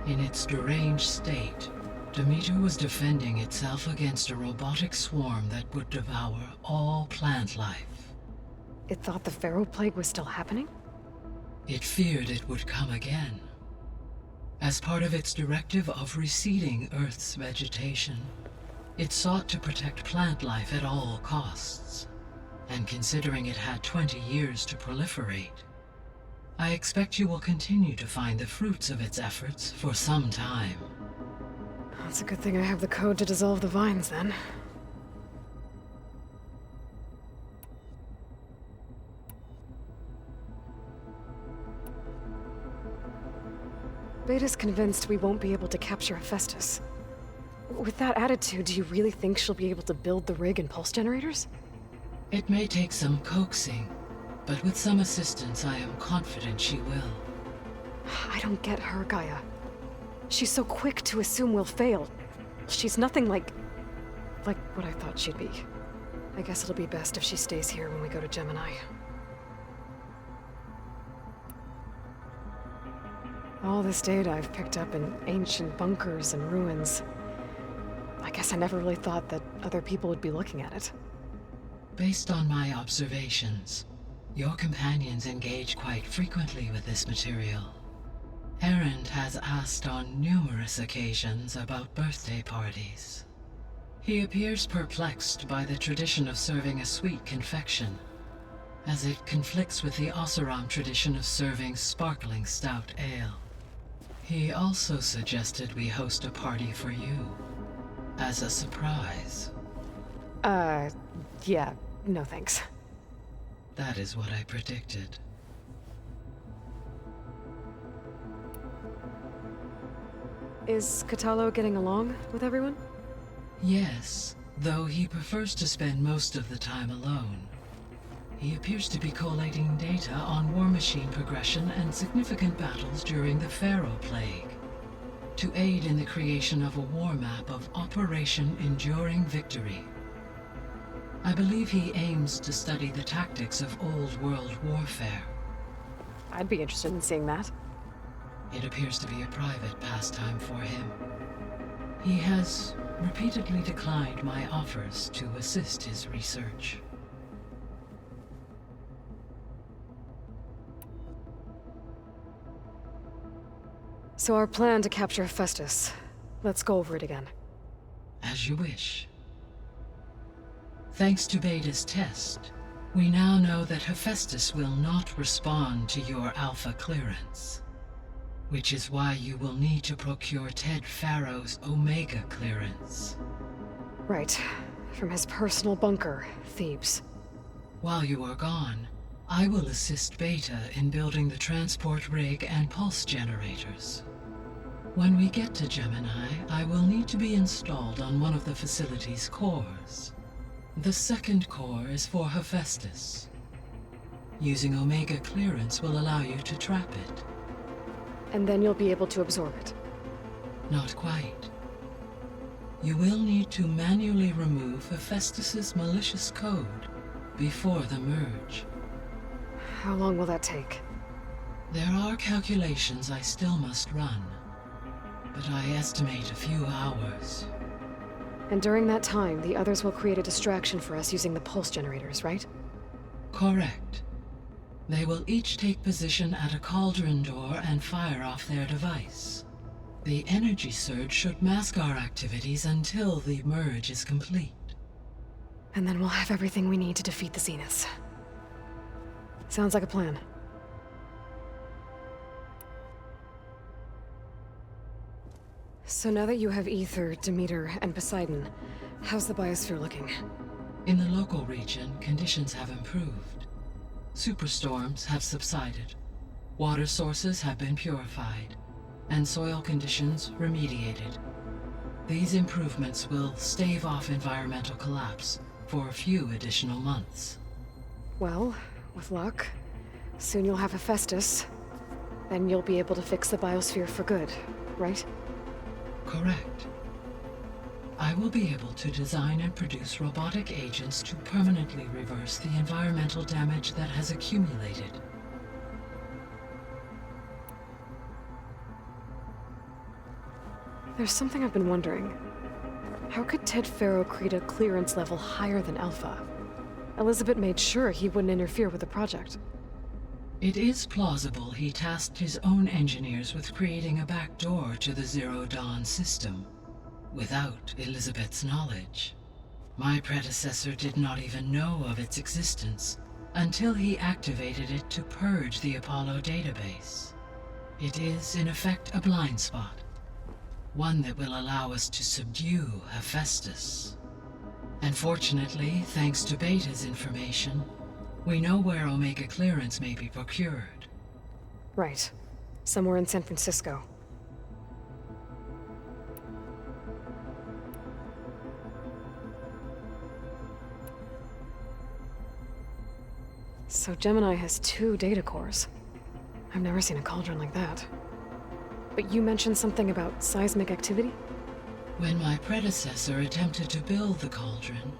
In its deranged state, Demeter was defending itself against a robotic swarm that would devour all plant life. It thought the Pharaoh Plague was still happening? It feared it would come again. As part of its directive of reseeding Earth's vegetation, it sought to protect plant life at all costs. And considering it had 20 years to proliferate, I expect you will continue to find the fruits of its efforts for some time. That's a good thing I have the code to dissolve the vines, then. Beta's convinced we won't be able to capture Hephaestus. With that attitude, do you really think she'll be able to build the rig and pulse generators? It may take some coaxing, but with some assistance, I am confident she will. I don't get her, Gaia. She's so quick to assume we'll fail. She's nothing like what I thought she'd be. I guess it'll be best if she stays here when we go to Gemini. All this data I've picked up in ancient bunkers and ruins. I guess I never really thought that other people would be looking at it. Based on my observations, your companions engage quite frequently with this material. Erend has asked on numerous occasions about birthday parties. He appears perplexed by the tradition of serving a sweet confection, as it conflicts with the Oseram tradition of serving sparkling stout ale. He also suggested we host a party for you, as a surprise. Yeah, no thanks. That is what I predicted. Is Catalo getting along with everyone? Yes, though he prefers to spend most of the time alone. He appears to be collating data on war machine progression and significant battles during the Pharaoh Plague, to aid in the creation of a war map of Operation Enduring Victory. I believe he aims to study the tactics of Old World warfare. I'd be interested in seeing that. It appears to be a private pastime for him. He has repeatedly declined my offers to assist his research. So our plan to capture Hephaestus. Let's go over it again. As you wish. Thanks to Beta's test, we now know that Hephaestus will not respond to your Alpha clearance, which is why you will need to procure Ted Pharaoh's Omega clearance. Right. From his personal bunker, Thebes. While you are gone, I will assist Beta in building the transport rig and pulse generators. When we get to Gemini, I will need to be installed on one of the facility's cores. The second core is for Hephaestus. Using Omega clearance will allow you to trap it. And then you'll be able to absorb it. Not quite. You will need to manually remove Hephaestus's malicious code before the merge. How long will that take? There are calculations I still must run, but I estimate a few hours. And during that time, the others will create a distraction for us using the pulse generators, right? Correct. They will each take position at a cauldron door and fire off their device. The energy surge should mask our activities until the merge is complete. And then we'll have everything we need to defeat the Zeniths. Sounds like a plan. So now that you have Ether, Demeter, and Poseidon, how's the biosphere looking? In the local region, conditions have improved. Superstorms have subsided. Water sources have been purified, and soil conditions remediated. These improvements will stave off environmental collapse for a few additional months. Well, with luck, soon you'll have Hephaestus. Then you'll be able to fix the biosphere for good, right? Correct. I will be able to design and produce robotic agents to permanently reverse the environmental damage that has accumulated. There's something I've been wondering. How could Ted Pharaoh create a clearance level higher than Alpha? Elizabeth made sure he wouldn't interfere with the project. It is plausible he tasked his own engineers with creating a back door to the Zero Dawn system, without Elizabeth's knowledge. My predecessor did not even know of its existence until he activated it to purge the Apollo database. It is, in effect, a blind spot. One that will allow us to subdue Hephaestus. And fortunately, thanks to Beta's information, we know where Omega clearance may be procured. Right. Somewhere in San Francisco. So Gemini has 2 data cores. I've never seen a cauldron like that. But you mentioned something about seismic activity? When my predecessor attempted to build the cauldron,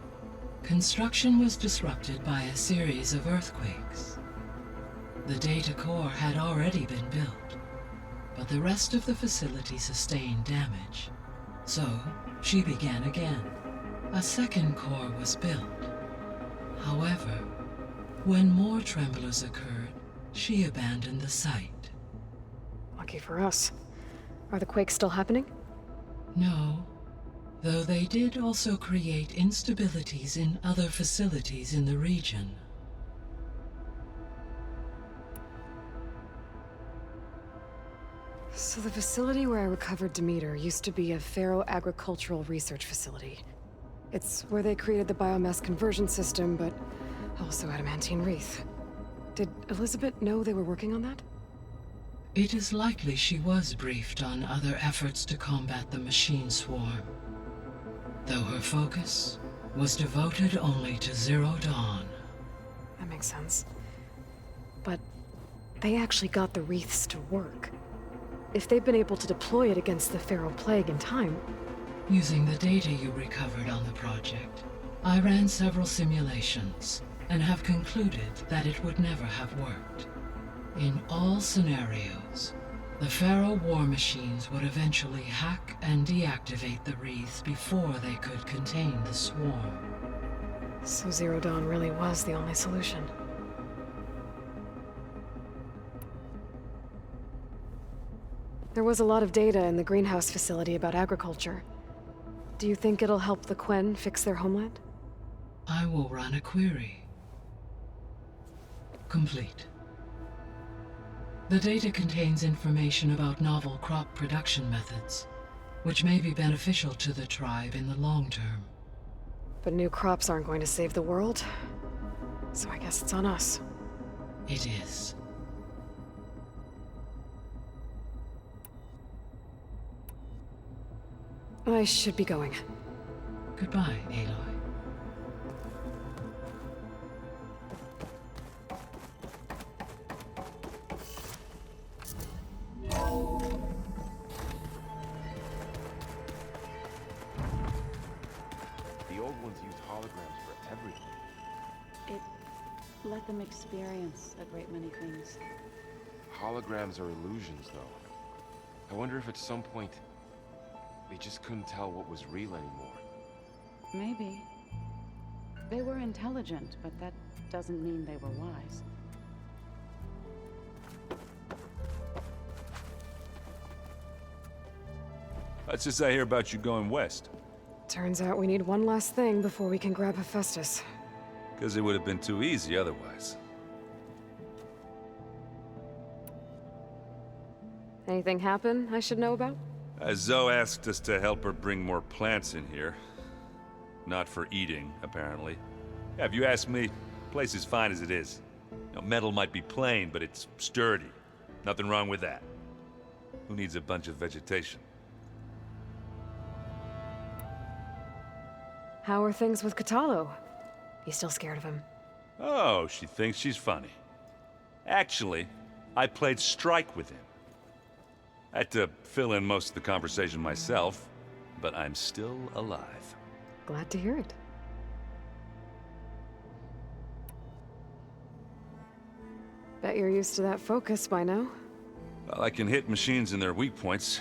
construction was disrupted by a series of earthquakes. The data core had already been built, but the rest of the facility sustained damage. So, she began again. A second core was built. However, when more tremblers occurred, she abandoned the site. Lucky for us. Are the quakes still happening? No, though they did also create instabilities in other facilities in the region. So the facility where I recovered Demeter used to be a Pharaoh-agricultural research facility. It's where they created the biomass conversion system, but also adamantine wreath. Did Elizabeth know they were working on that? It is likely she was briefed on other efforts to combat the machine swarm, though her focus was devoted only to Zero Dawn. That makes sense. But they actually got the wreaths to work. If they've been able to deploy it against the Pharaoh Plague in time... Using the data you recovered on the project, I ran several simulations and have concluded that it would never have worked. In all scenarios, the Pharaoh war machines would eventually hack and deactivate the wreaths before they could contain the swarm. So Zero Dawn really was the only solution. There was a lot of data in the greenhouse facility about agriculture. Do you think it'll help the Quen fix their homeland? I will run a query. Complete. The data contains information about novel crop production methods, which may be beneficial to the tribe in the long term. But new crops aren't going to save the world, so I guess it's on us. It is. I should be going. Goodbye, Aloy. The old ones used holograms for everything. It let them experience a great many things. Holograms are illusions, though. I wonder if at some point they just couldn't tell what was real anymore. Maybe. They were intelligent, but that doesn't mean they were wise. What's this I hear about you going west? Turns out we need one last thing before we can grab Hephaestus. Because it would have been too easy otherwise. Anything happen I should know about? Zoe asked us to help her bring more plants in here. Not for eating, apparently. Yeah, if you ask me, the place is fine as it is. You know, metal might be plain, but it's sturdy. Nothing wrong with that. Who needs a bunch of vegetation? How are things with Catalo? You still scared of him? Oh, she thinks she's funny. Actually, I played strike with him. I had to fill in most of the conversation myself, but I'm still alive. Glad to hear it. Bet you're used to that focus by now. Well, I can hit machines in their weak points.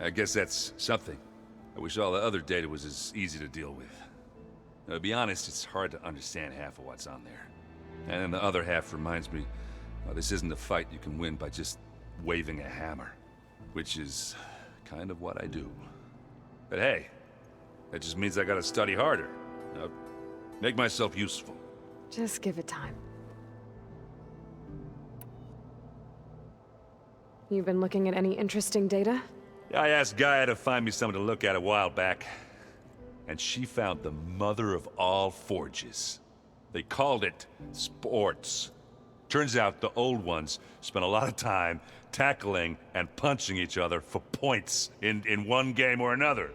I guess that's something. I wish all the other data was as easy to deal with. Now, to be honest, it's hard to understand half of what's on there. And then the other half reminds me, well, this isn't a fight you can win by just waving a hammer. Which is kind of what I do. But hey, that just means I gotta study harder. Make myself useful. Just give it time. You've been looking at any interesting data? I asked Gaia to find me something to look at a while back, and she found the mother of all forges. They called it sports. Turns out the old ones spent a lot of time tackling and punching each other for points in one game or another.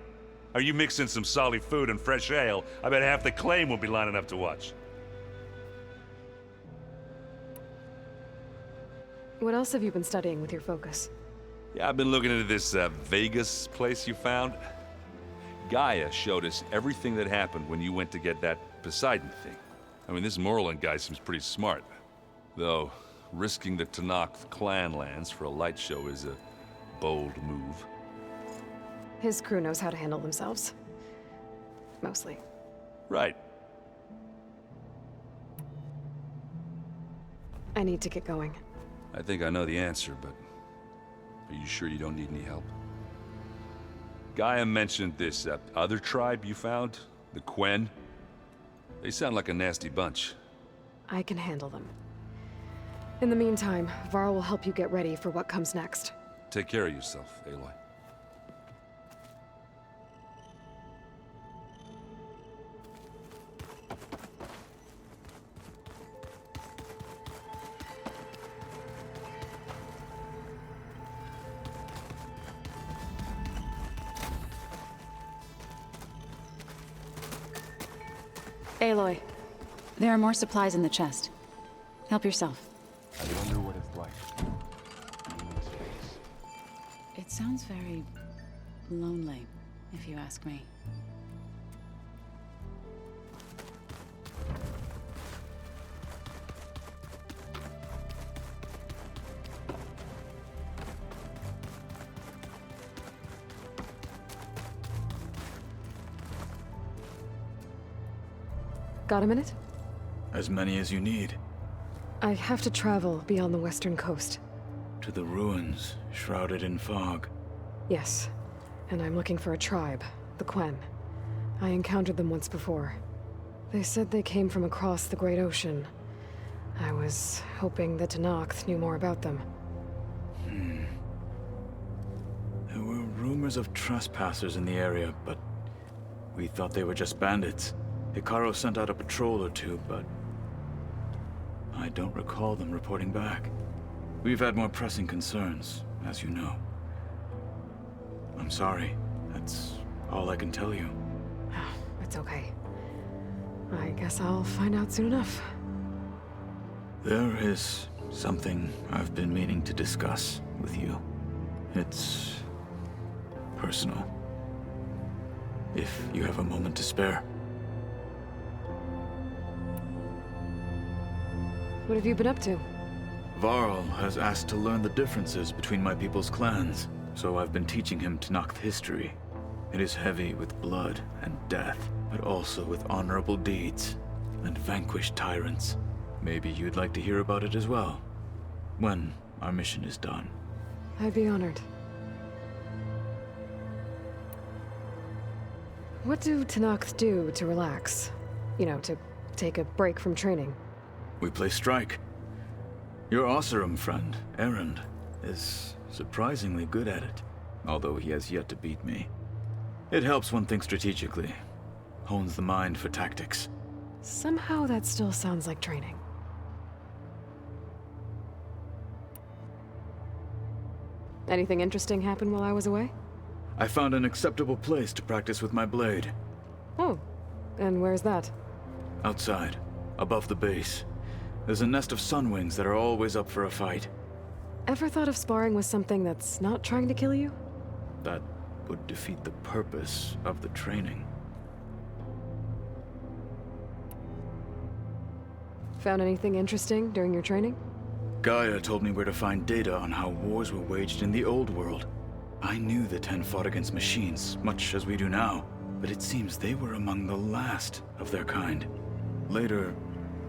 Are you mixing some solid food and fresh ale? I bet half the claim will be lining up to watch. What else have you been studying with your focus? Yeah, I've been looking into this Vegas place you found. Gaia showed us everything that happened when you went to get that Poseidon thing. I mean, this Morland guy seems pretty smart. Though, risking the Tenakth clan lands for a light show is a bold move. His crew knows how to handle themselves. Mostly. Right. I need to get going. I think I know the answer, but are you sure you don't need any help? Gaia mentioned this other tribe you found, the Quen. They sound like a nasty bunch. I can handle them. In the meantime, Varl will help you get ready for what comes next. Take care of yourself, Aloy. Aloy, there are more supplies in the chest. Help yourself. I wonder what it's like in space. It sounds very lonely, if you ask me. Got a minute? As many as you need. I have to travel beyond the western coast. To the ruins, shrouded in fog. Yes, and I'm looking for a tribe, the Quen. I encountered them once before. They said they came from across the Great Ocean. I was hoping the Tenakth knew more about them. There were rumors of trespassers in the area, but we thought they were just bandits. Hikaru sent out a patrol or two, but I don't recall them reporting back. We've had more pressing concerns, as you know. I'm sorry. That's all I can tell you. It's okay. I guess I'll find out soon enough. There is something I've been meaning to discuss with you. It's personal. If you have a moment to spare. What have you been up to? Varl has asked to learn the differences between my people's clans, so I've been teaching him Tenakth history. It is heavy with blood and death, but also with honorable deeds and vanquished tyrants. Maybe you'd like to hear about it as well, when our mission is done. I'd be honored. What do Tenakth do to relax? You know, to take a break from training? We play strike. Your Oseram friend, Erend, is surprisingly good at it, although he has yet to beat me. It helps one think strategically, hones the mind for tactics. Somehow that still sounds like training. Anything interesting happen while I was away? I found an acceptable place to practice with my blade. Oh, and where's that? Outside, above the base. There's a nest of sunwings that are always up for a fight. Ever thought of sparring with something that's not trying to kill you? That would defeat the purpose of the training. Found anything interesting during your training? Gaia told me where to find data on how wars were waged in the old world. I knew the Ten fought against machines, much as we do now, but it seems they were among the last of their kind. Later,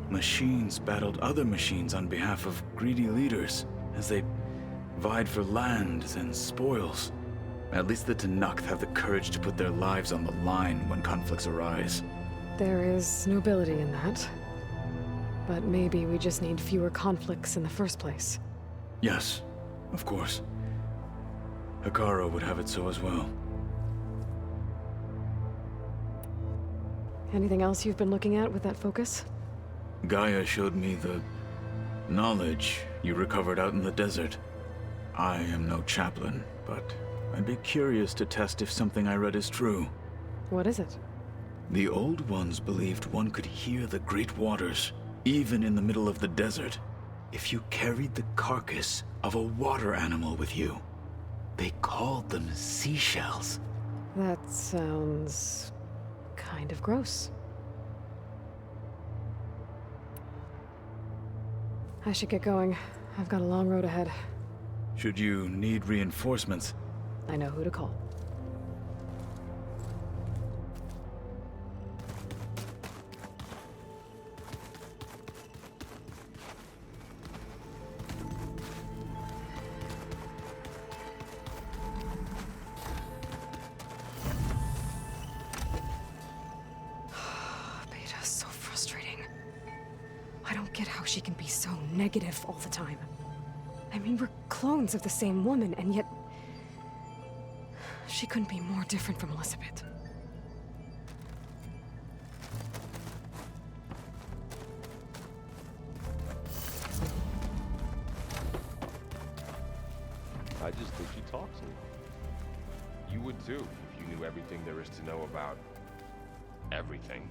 machines battled other machines on behalf of greedy leaders, as they vied for lands and spoils. At least the Tenakth have the courage to put their lives on the line when conflicts arise. There is nobility in that. But maybe we just need fewer conflicts in the first place. Yes, of course. Hikaru would have it so as well. Anything else you've been looking at with that focus? Gaia showed me the knowledge you recovered out in the desert. I am no chaplain, but I'd be curious to test if something I read is true. What is it? The Old Ones believed one could hear the great waters, even in the middle of the desert, if you carried the carcass of a water animal with you. They called them seashells. That sounds kind of gross. I should get going. I've got a long road ahead. Should you need reinforcements, I know who to call. Beta's so frustrating. I don't get how she can be so negative all the time. I mean, we're clones of the same woman, and yet she couldn't be more different from Elizabeth. I just think she talks a lot. You would too, if you knew everything there is to know about everything.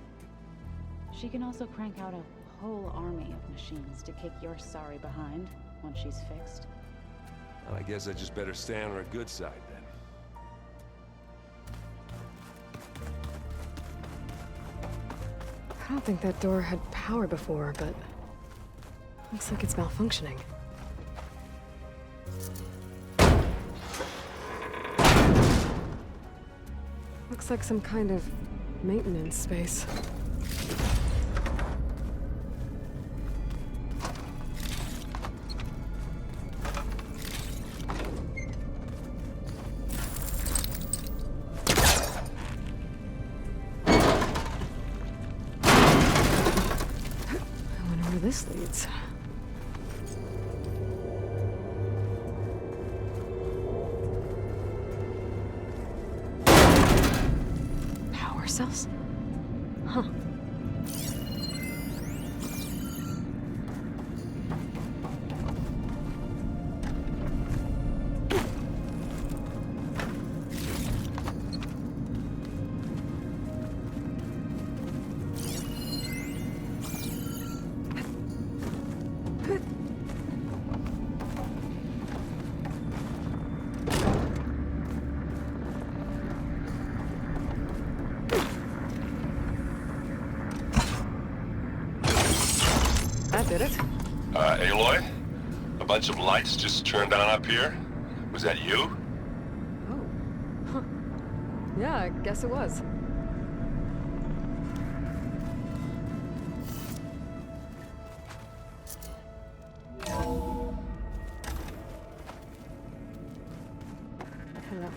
She can also crank out a whole army of machines to kick your sorry behind once she's fixed. Well, I guess I just better stay on her good side then. I don't think that door had power before, but looks like it's malfunctioning. Looks like some kind of maintenance space. This leads. Power cells? Huh. That did it. Aloy? A bunch of lights just turned on up here? Was that you? Oh. Huh. Yeah, I guess it was. Hello.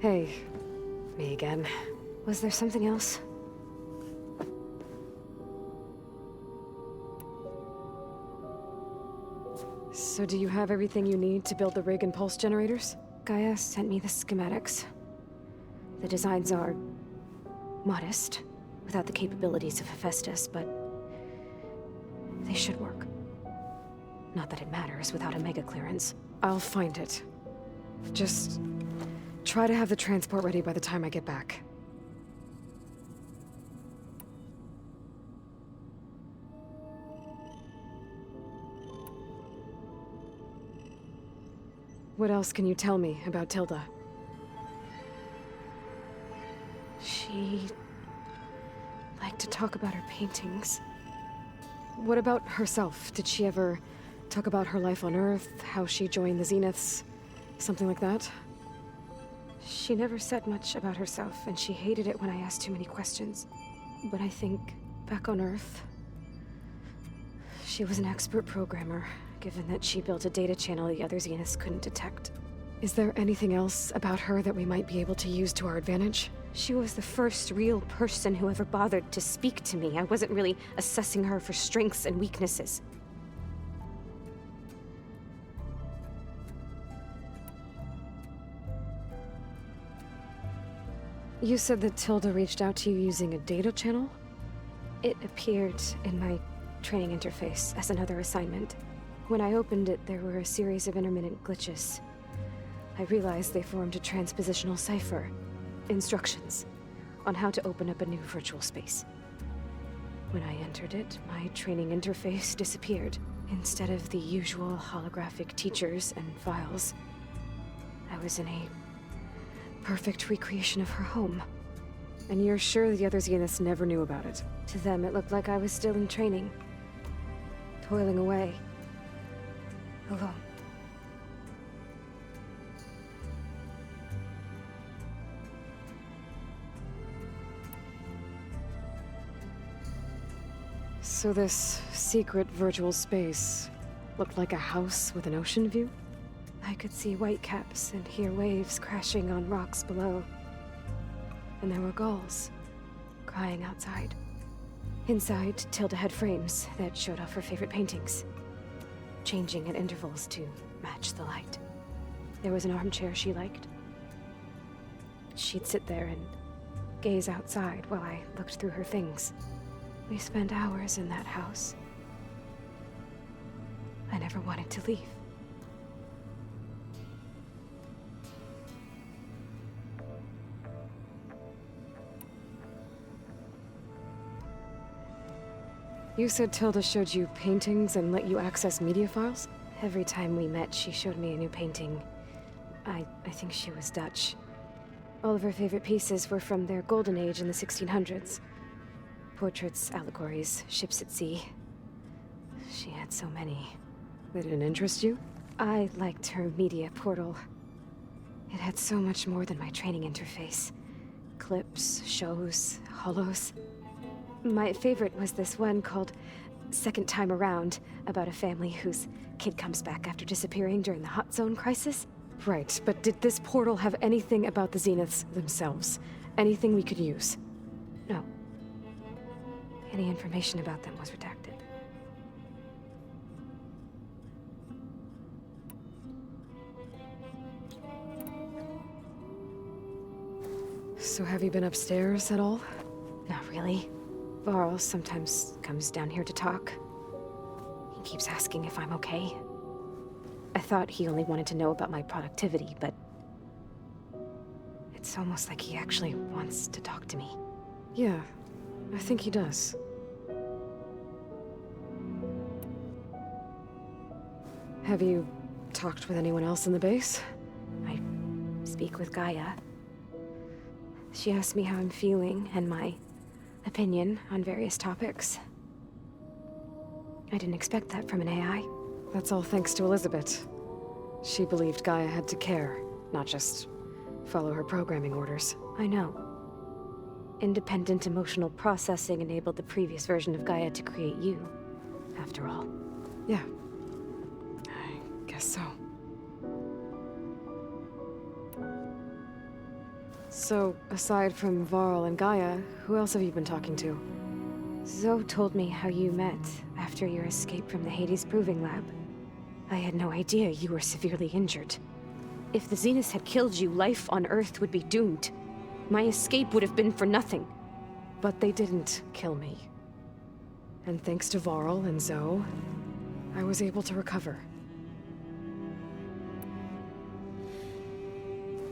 Hey, me again. Was there something else? So do you have everything you need to build the rig and pulse generators? Gaia sent me the schematics. The designs are modest, without the capabilities of Hephaestus, but they should work. Not that it matters without a mega clearance. I'll find it. Just try to have the transport ready by the time I get back. What else can you tell me about Tilda? She liked to talk about her paintings. What about herself? Did she ever talk about her life on Earth, how she joined the Zeniths, something like that? She never said much about herself, and she hated it when I asked too many questions. But I think, back on Earth, she was an expert programmer, given that she built a data channel the other Zeniths couldn't detect. Is there anything else about her that we might be able to use to our advantage? She was the first real person who ever bothered to speak to me. I wasn't really assessing her for strengths and weaknesses. You said that Tilda reached out to you using a data channel? It appeared in my training interface as another assignment. When I opened it, there were a series of intermittent glitches. I realized they formed a transpositional cipher. Instructions on how to open up a new virtual space. When I entered it, my training interface disappeared. Instead of the usual holographic teachers and files, I was in a perfect recreation of her home. And you're sure the other Zeniths never knew about it? To them, it looked like I was still in training, toiling away, alone. So this secret virtual space looked like a house with an ocean view? I could see whitecaps and hear waves crashing on rocks below. And there were gulls crying outside. Inside, Tilda had frames that showed off her favorite paintings, changing at intervals to match the light. There was an armchair she liked. She'd sit there and gaze outside while I looked through her things. We spent hours in that house. I never wanted to leave. You said Tilda showed you paintings and let you access media files? Every time we met, she showed me a new painting. I think she was Dutch. All of her favorite pieces were from their golden age in the 1600s. Portraits, allegories, ships at sea. She had so many. They didn't interest you? I liked her media portal. It had so much more than my training interface. Clips, shows, holos. My favorite was this one called Second Time Around, about a family whose kid comes back after disappearing during the Hot Zone crisis. Right, but did this portal have anything about the Zeniths themselves? Anything we could use? No. Any information about them was redacted. So have you been upstairs at all? Not really. Varl sometimes comes down here to talk. He keeps asking if I'm okay. I thought he only wanted to know about my productivity, but it's almost like he actually wants to talk to me. Yeah, I think he does. Have you talked with anyone else in the base? I speak with Gaia. She asked me how I'm feeling and my opinion on various topics. I didn't expect that from an AI. That's all thanks to Elizabeth. She believed Gaia had to care, not just follow her programming orders. I know. Independent emotional processing enabled the previous version of Gaia to create you, after all. Yeah. I guess so. So, aside from Varl and Gaia, who else have you been talking to? Zoe told me how you met after your escape from the Hades Proving Lab. I had no idea you were severely injured. If the Zeniths had killed you, life on Earth would be doomed. My escape would have been for nothing. But they didn't kill me. And thanks to Varl and Zoe, I was able to recover.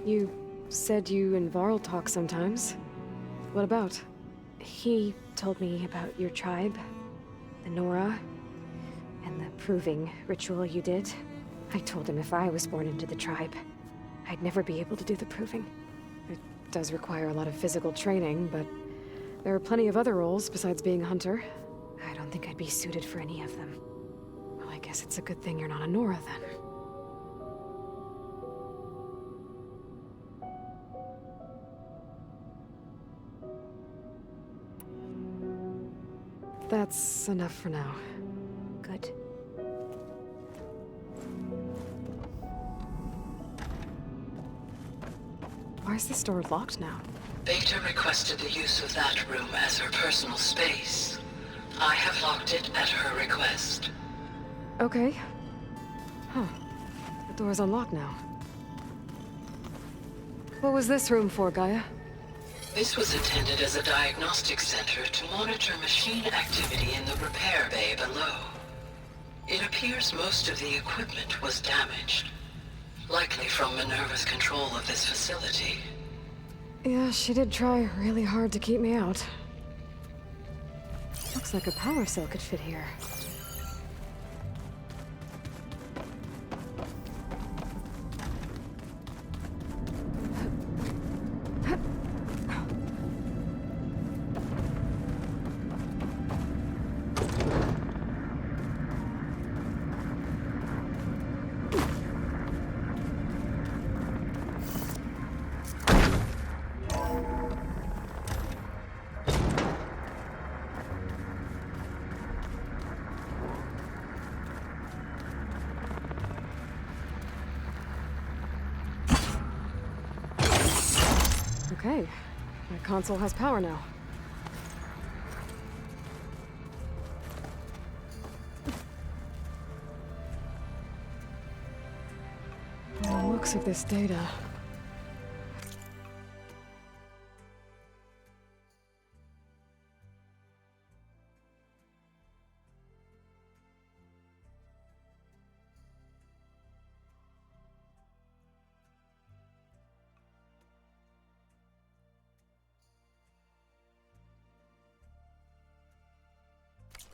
You said you and Varl talk sometimes. What about? He told me about your tribe, the Nora, and the proving ritual you did. I told him if I was born into the tribe, I'd never be able to do the proving. It does require a lot of physical training, but there are plenty of other roles besides being a hunter. I don't think I'd be suited for any of them. Well, I guess it's a good thing you're not a Nora, then. That's enough for now. Good. Why is this door locked now? Beta requested the use of that room as her personal space. I have locked it at her request. Okay. Huh. The door's unlocked now. What was this room for, Gaia? This was intended as a diagnostic center to monitor machine activity in the repair bay below. It appears most of the equipment was damaged, likely from Minerva's control of this facility. Yeah, she did try really hard to keep me out. Looks like a power cell could fit here. Okay, my console has power now. From the looks of this data,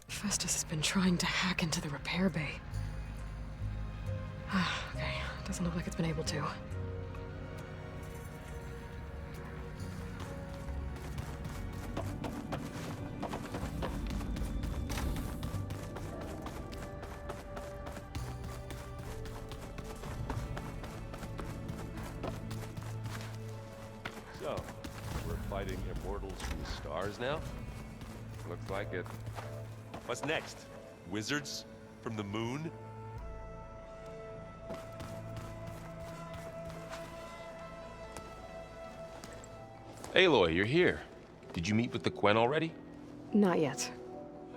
Festus has been trying to hack into the repair bay. Okay, doesn't look like it's been able to. So, we're fighting immortals from the stars now? Looks like it. What's next? Wizards? From the moon? Aloy, you're here. Did you meet with the Quen already? Not yet.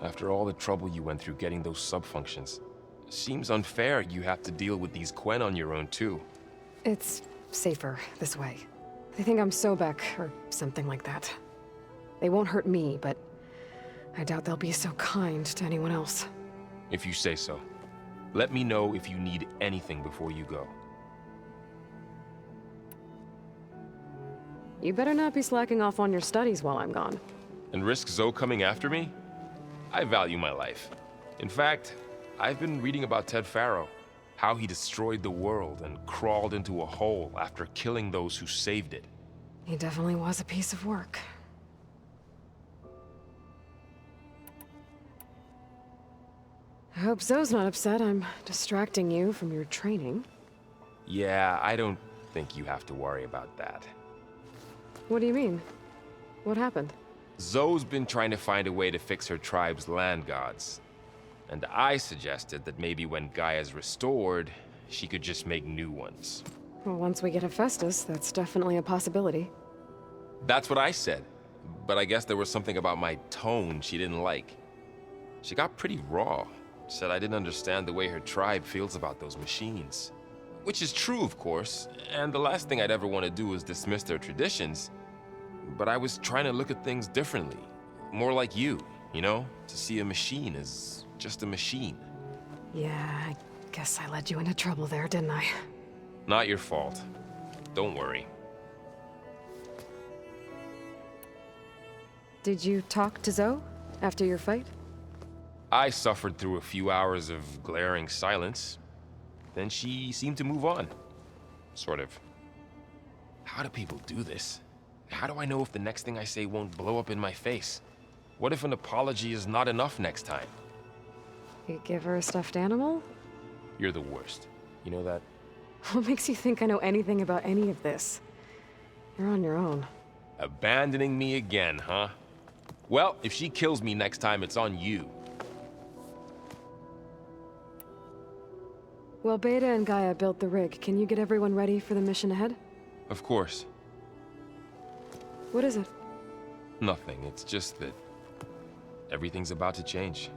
After all the trouble you went through getting those sub-functions, seems unfair you have to deal with these Quen on your own too. It's safer this way. They think I'm Sobek, or something like that. They won't hurt me, but I doubt they'll be so kind to anyone else. If you say so. Let me know if you need anything before you go. You better not be slacking off on your studies while I'm gone. And risk Zoe coming after me? I value my life. In fact, I've been reading about Ted Faro, how he destroyed the world and crawled into a hole after killing those who saved it. He definitely was a piece of work. I hope Zoe's not upset I'm distracting you from your training. Yeah, I don't think you have to worry about that. What do you mean? What happened? Zoe's been trying to find a way to fix her tribe's land gods. And I suggested that maybe when Gaia's restored, she could just make new ones. Well, once we get Hephaestus, that's definitely a possibility. That's what I said. But I guess there was something about my tone she didn't like. She got pretty raw. said I didn't understand the way her tribe feels about those machines. Which is true, of course, and the last thing I'd ever want to do is dismiss their traditions. But I was trying to look at things differently. More like you know? To see a machine as just a machine. Yeah, I guess I led you into trouble there, didn't I? Not your fault. Don't worry. Did you talk to Zoe after your fight? I suffered through a few hours of glaring silence. Then she seemed to move on. Sort of. How do people do this? How do I know if the next thing I say won't blow up in my face? What if an apology is not enough next time? You give her a stuffed animal? You're the worst. You know that? What makes you think I know anything about any of this? You're on your own. Abandoning me again, huh? Well, if she kills me next time, it's on you. Well, Beta and Gaia built the rig. Can you get everyone ready for the mission ahead? Of course. What is it? Nothing. It's just that everything's about to change.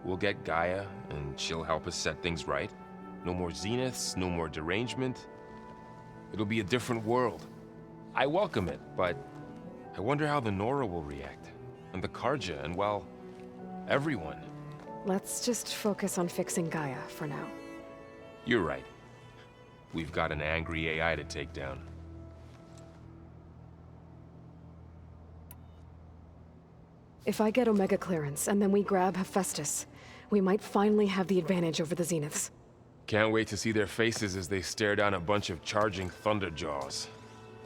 We'll get Gaia, and she'll help us set things right. No more zeniths, no more derangement. It'll be a different world. I welcome it, but I wonder how the Nora will react. And the Karja, and well, everyone. Let's just focus on fixing Gaia for now. You're right. We've got an angry AI to take down. If I get Omega clearance, and then we grab Hephaestus, we might finally have the advantage over the Zeniths. Can't wait to see their faces as they stare down a bunch of charging Thunderjaws.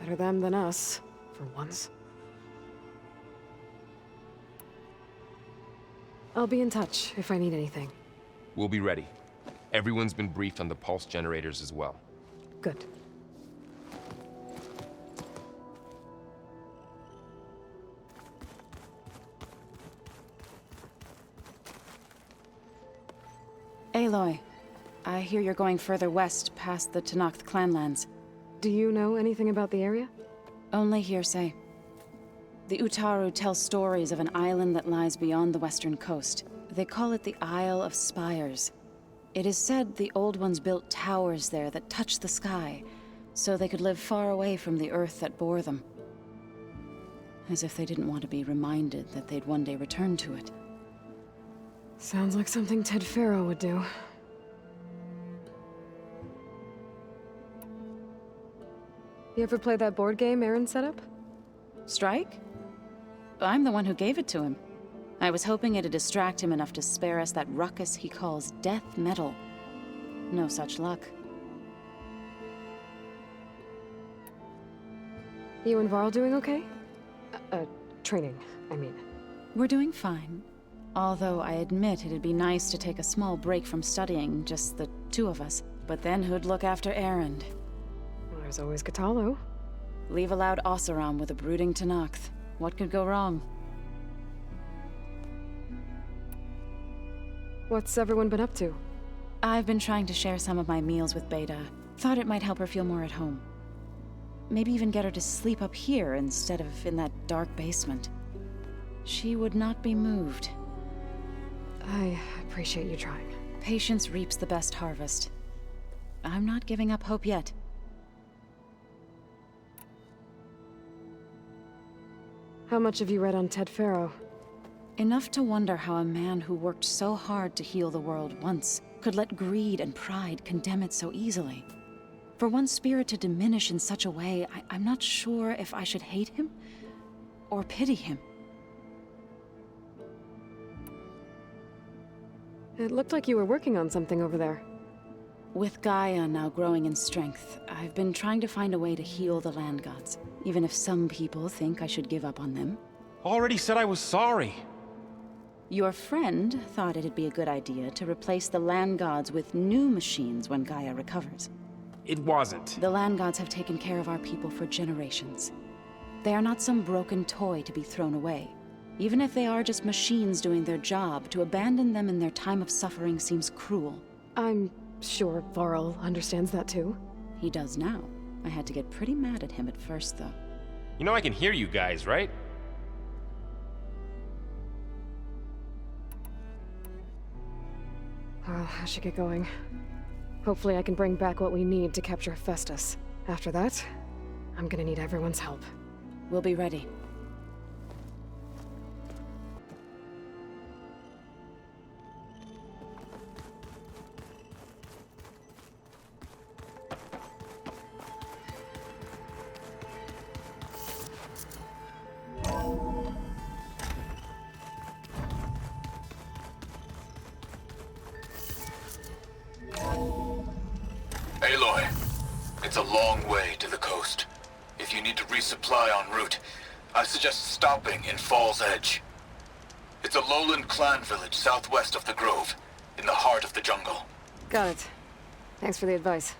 Better them than us, for once. I'll be in touch if I need anything. We'll be ready. Everyone's been briefed on the pulse generators as well. Good. Aloy, I hear you're going further west past the Tenakth clanlands. Do you know anything about the area? Only hearsay. The Utaru tell stories of an island that lies beyond the western coast. They call it the Isle of Spires. It is said the Old Ones built towers there that touched the sky, so they could live far away from the earth that bore them. As if they didn't want to be reminded that they'd one day return to it. Sounds like something Ted Faro would do. You ever play that board game Aaron set up? Strike? I'm the one who gave it to him. I was hoping it'd distract him enough to spare us that ruckus he calls death metal. No such luck. You and Varl doing okay? Training, I mean. We're doing fine. Although I admit it'd be nice to take a small break from studying, just the two of us. But then who'd look after Erend? Well, there's always Katalo. Leave a loud Oseram with a brooding Tenakth. What could go wrong? What's everyone been up to? I've been trying to share some of my meals with Beta. Thought it might help her feel more at home. Maybe even get her to sleep up here instead of in that dark basement. She would not be moved. I appreciate you trying. Patience reaps the best harvest. I'm not giving up hope yet. How much have you read on Ted Faro? Enough to wonder how a man who worked so hard to heal the world once could let greed and pride condemn it so easily. For one spirit to diminish in such a way, I'm not sure if I should hate him or pity him. It looked like you were working on something over there. With Gaia now growing in strength, I've been trying to find a way to heal the land gods, even if some people think I should give up on them. Already said I was sorry. Your friend thought it'd be a good idea to replace the land gods with new machines when Gaia recovers. It wasn't. The land gods have taken care of our people for generations. They are not some broken toy to be thrown away. Even if they are just machines doing their job, to abandon them in their time of suffering seems cruel. I'm sure Varl understands that too. He does now. I had to get pretty mad at him at first, though. You know I can hear you guys, right? Well, I should get going. Hopefully I can bring back what we need to capture Hephaestus. After that, I'm gonna need everyone's help. We'll be ready. Aloy, it's a long way to the coast. If you need to resupply en route, I suggest stopping in Fall's Edge. It's a lowland clan village southwest of the Grove, in the heart of the jungle. Got it. Thanks for the advice.